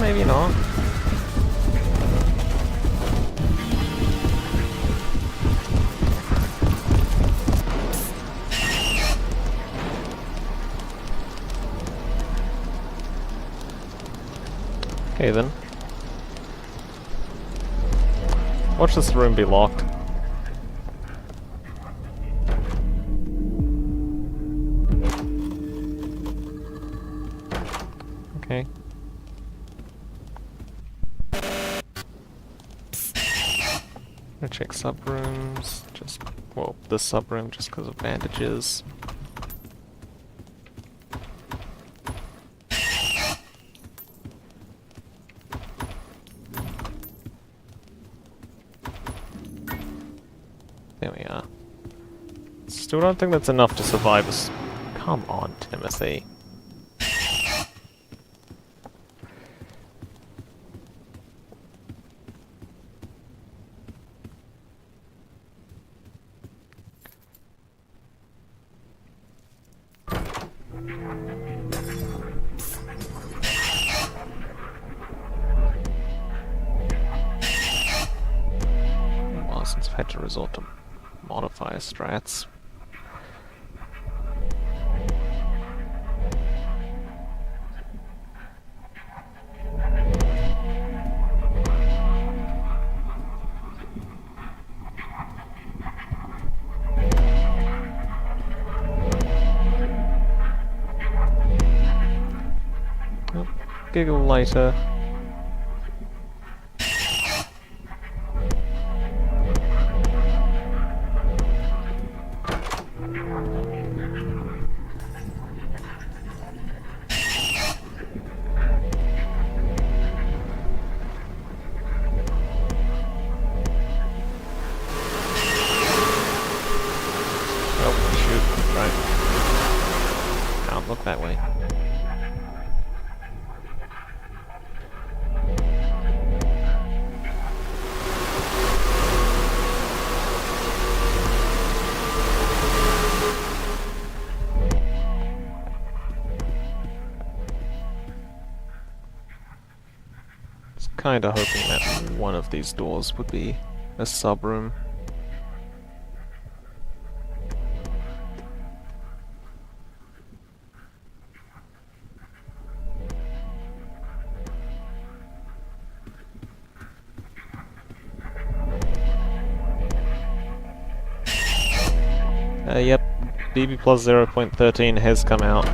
Maybe not. Okay then. Watch this room be locked. Okay. I'm gonna check sub-rooms, well, this sub-room just because of bandages. There we are. Still don't think that's enough to survive us. Come on, Timothy. Since I've had to resort to modifier strats. Oh, giggle later. Look that way. Just kinda hoping that one of these doors would be a sub-room. Yep, BB plus 0.13 has come out.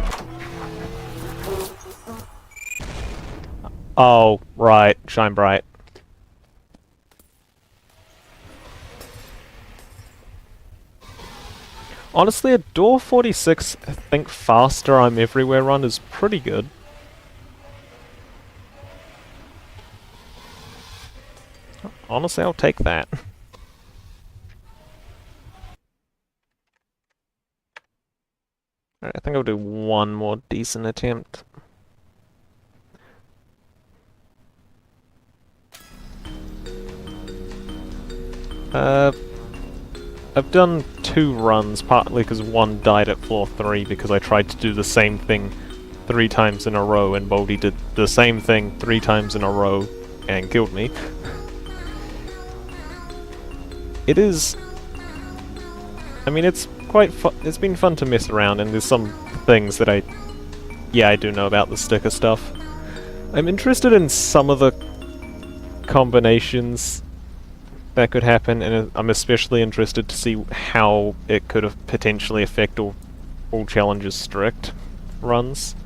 Oh, right, shine bright. Honestly, a door 46, I think faster I'm everywhere run is pretty good. Honestly, I'll take that. Alright, I think I'll do one more decent attempt. I've done 2 runs, partly because one died at floor 3 because I tried to do the same thing 3 times in a row, and Baldy did the same thing 3 times in a row and killed me. It is... I mean, it's quite fun. It's been fun to mess around, and there's some things that I do know about the sticker stuff. I'm interested in some of the combinations that could happen, and I'm especially interested to see how it could have potentially affect all challenges strict runs.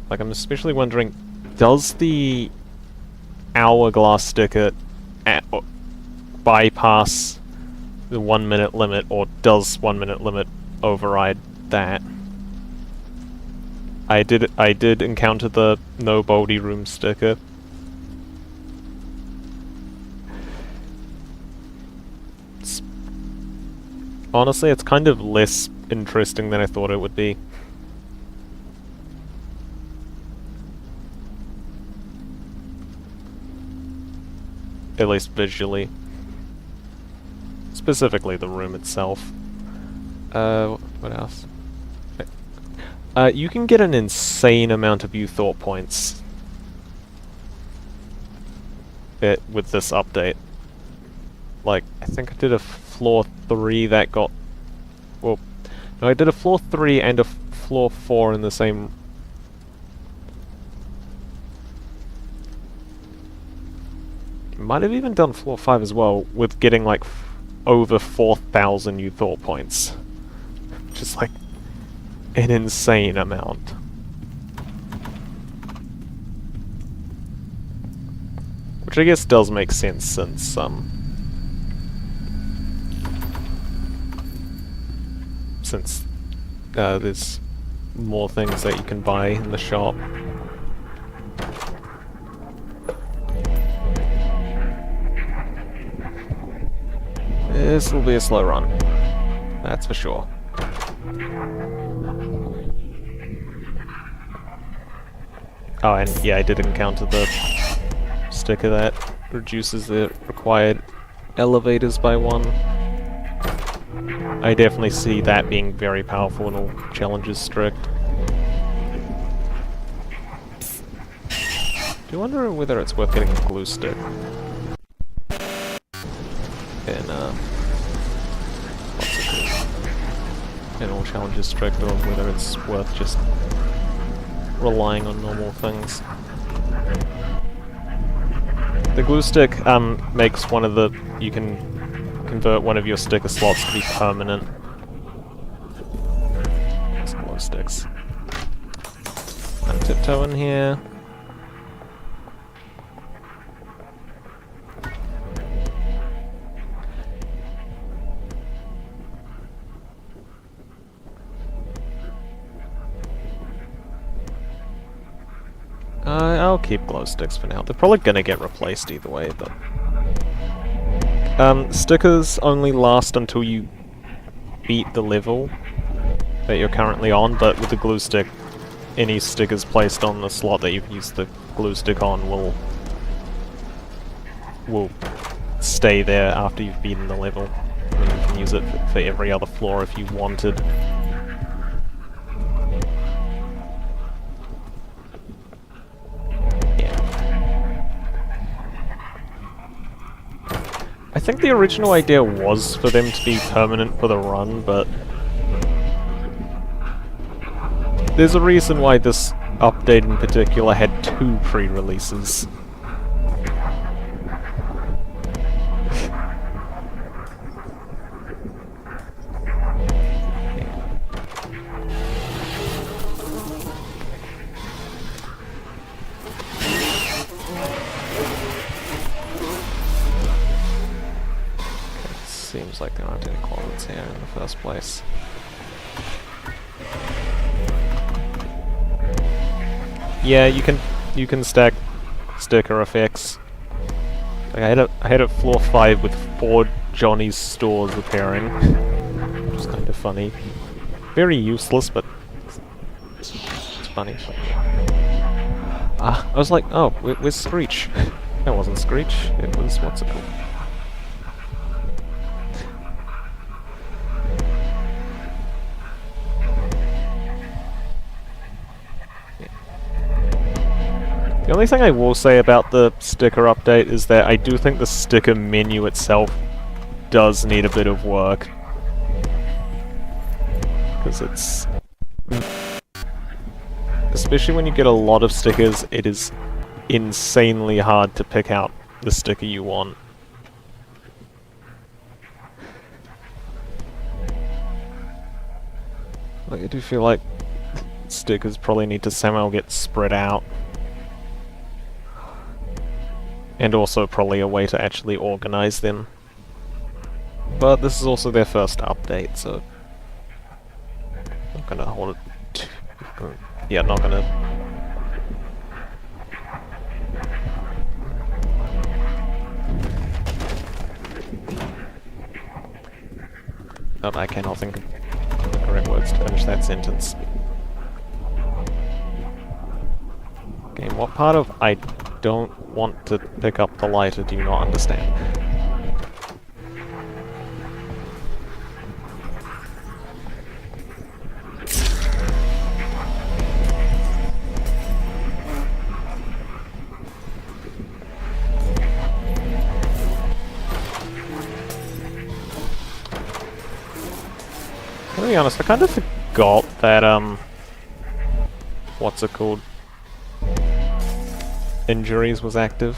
Like, I'm especially wondering, does the hourglass sticker bypass the 1 minute limit, or does 1 minute limit override that? I did encounter the no Baldy room sticker. Honestly, it's kind of less interesting than I thought it would be. At least visually. Specifically the room itself. What else? You can get an insane amount of U-Thought points with this update. Like, I think I did a floor 3 that got... Well, no, I did a floor 3 and a floor 4 in the same... Might have even done floor 5 as well, with getting like over 4,000 U-Thought points. Just like an insane amount. Which I guess does make sense since there's more things that you can buy in the shop. This will be a slow run, that's for sure. Oh, and yeah, I did encounter the sticker that reduces the required elevators by 1. I definitely see that being very powerful in all challenges strict. Do you wonder whether it's worth getting a glue stick? In all challenges strict, or whether it's worth just relying on normal things. The glue stick makes one of the... you can convert one of your sticker slots to be permanent. There's glue sticks. I'm tiptoeing here. I'll keep glow sticks for now. They're probably gonna get replaced either way, but... stickers only last until you beat the level that you're currently on, but with the glue stick, any stickers placed on the slot that you've used the glue stick on will stay there after you've beaten the level. And you can use it for every other floor if you wanted. I think the original idea was for them to be permanent for the run, but there's a reason why this update in particular had 2 pre-releases. Seems seems like there aren't any closets here in the first place. Yeah, you can stack sticker effects. Like I had it floor 5 with 4 Johnny's stores appearing, which is kind of funny. Very useless, but it's funny. I was like, oh, where's Screech? That wasn't Screech, it was, what's it called? The only thing I will say about the sticker update is that I do think the sticker menu itself does need a bit of work. Because it's... especially when you get a lot of stickers, it is insanely hard to pick out the sticker you want. Like, I do feel like stickers probably need to somehow get spread out. And also probably a way to actually organize them. But this is also their first update, so... I'm gonna hold it... yeah, not gonna... Oh, I cannot think of the correct words to finish that sentence. Okay, what part of I don't want to pick up the lighter do you not understand? To be honest, I kind of forgot that, what's it called? Injuries was active.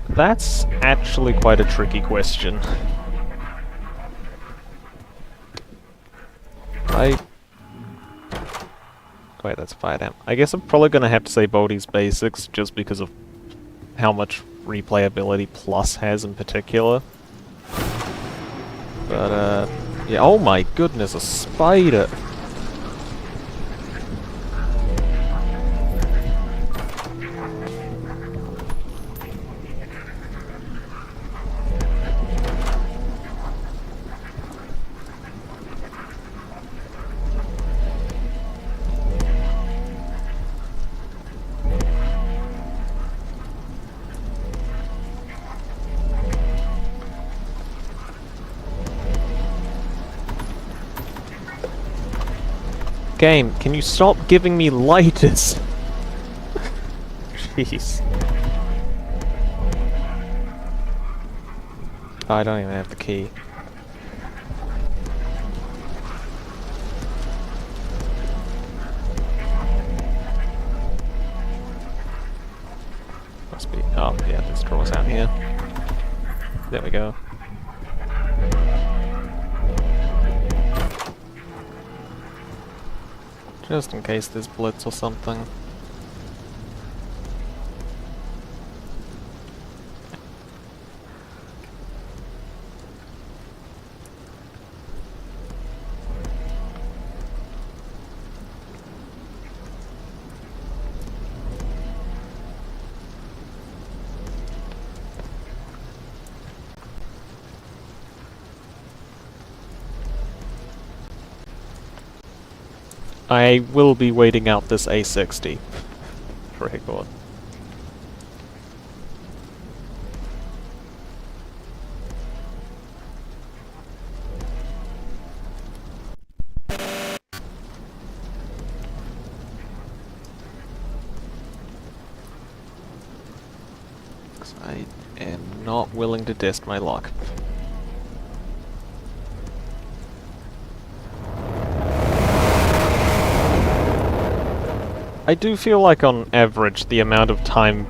That's actually quite a tricky question. Wait, that's fire damp. I guess I'm probably gonna have to say Baldi's Basics, just because of how much replayability Plus has in particular. But, yeah, oh my goodness, a spider! Game, can you stop giving me lighters? Jeez. Oh, I don't even have the key. Must be... oh, yeah, there's drawers out here. There we go. Just in case there's blitz or something. I will be waiting out this A60. record. I am not willing to test my luck. I do feel like on average the amount of time...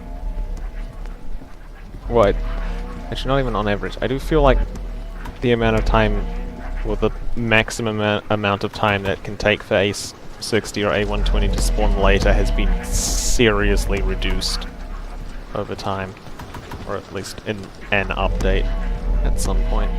What? Actually not even on average. I do feel like the amount of time, or the maximum amount of time that can take for A60 or A120 to spawn later has been seriously reduced over time. Or at least in an update at some point.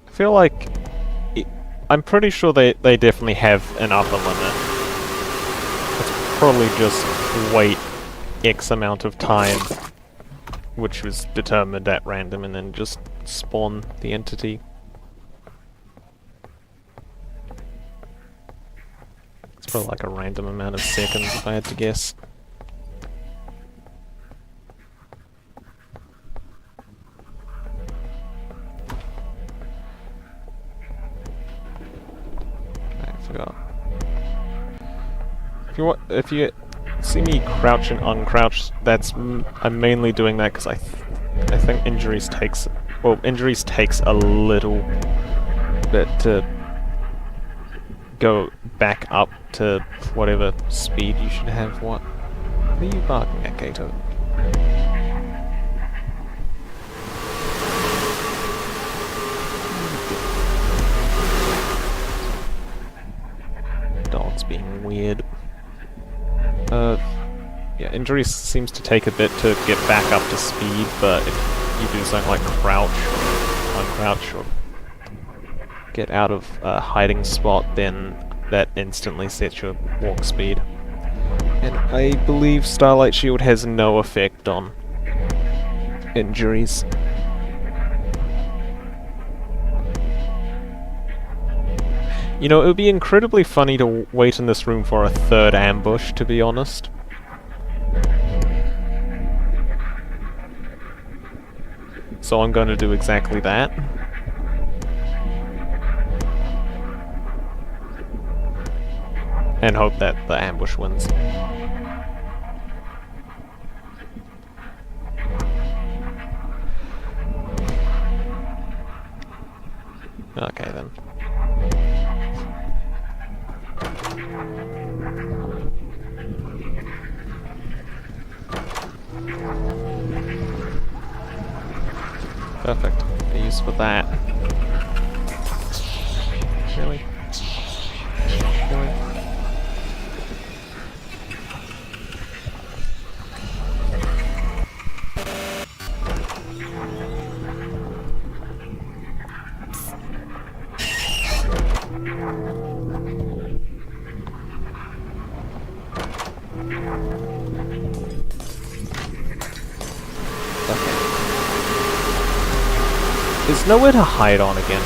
I feel like... I'm pretty sure they definitely have an upper limit. It's probably just wait X amount of time, which was determined at random, and then just spawn the entity. It's probably like a random amount of seconds if I had to guess. I forgot. If you see me crouch and uncrouch, that's I'm mainly doing that because I think injuries takes a little bit to go back up to whatever speed you should have. What are you barking at, Gato? Dog's being weird. Yeah, injury seems to take a bit to get back up to speed, but if you do something like crouch, uncrouch, or get out of a hiding spot, then that instantly sets your walk speed. And I believe Starlight Shield has no effect on injuries. You know, it would be incredibly funny to wait in this room for a third ambush, to be honest. So I'm going to do exactly that. And hope that the ambush wins. Okay then. Perfect. A use for that. Really? Really? There's nowhere to hide on again.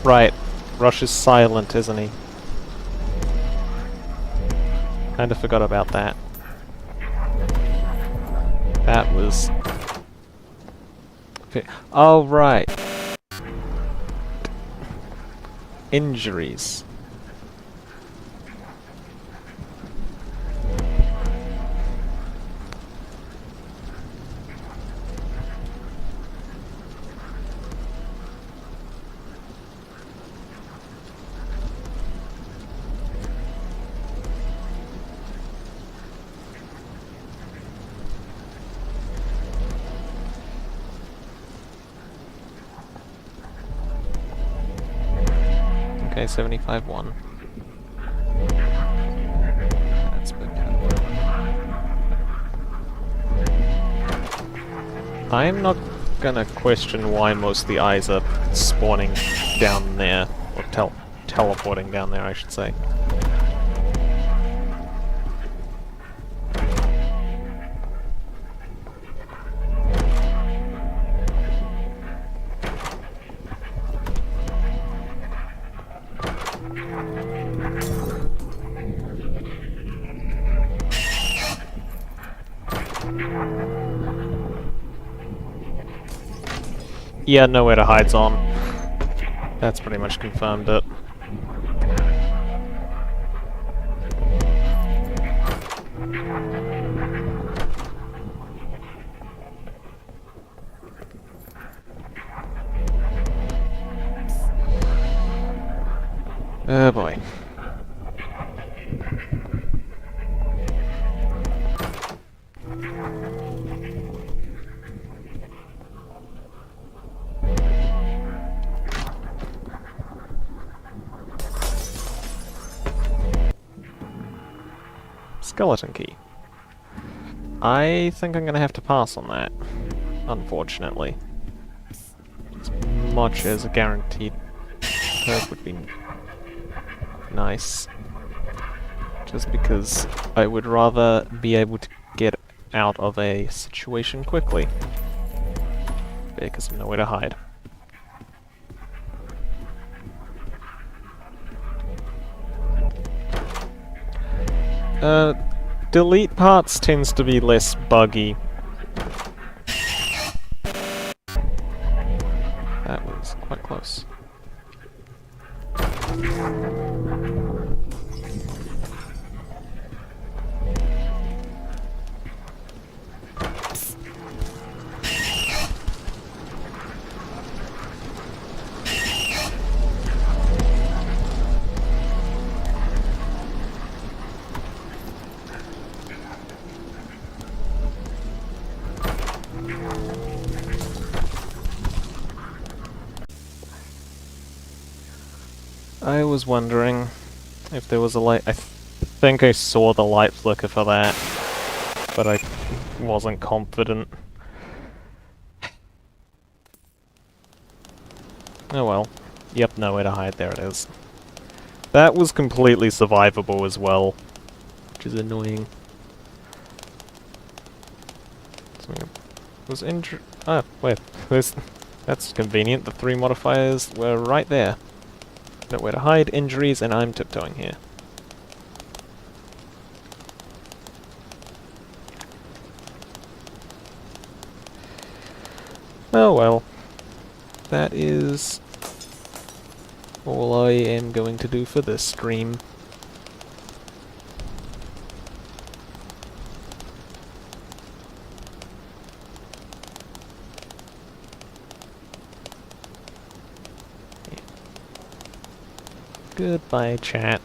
Right. Rush is silent, isn't he? Kinda forgot about that. That was Oh, right. Injuries. Okay, 75-1. That's big. I'm not gonna question why most of the eyes are spawning down there, or teleporting down there, I should say. Yeah, nowhere to hide's on. That's pretty much confirmed it. Oh boy. Skeleton key. I think I'm gonna have to pass on that, unfortunately. As much as a guaranteed perk would be nice. Just because I would rather be able to get out of a situation quickly. Because there's nowhere to hide. Delete parts tends to be less buggy. That was quite close. I was wondering if there was a light. I think I saw the light flicker for that, but I wasn't confident. Oh well. Yep, nowhere to hide. There it is. That was completely survivable as well, which is annoying. Something was injured. Ah, wait. That's convenient. The 3 modifiers were right there. Nowhere to hide, injuries, and I'm tiptoeing here. Oh well. That is all I am going to do for this stream. Goodbye, chat.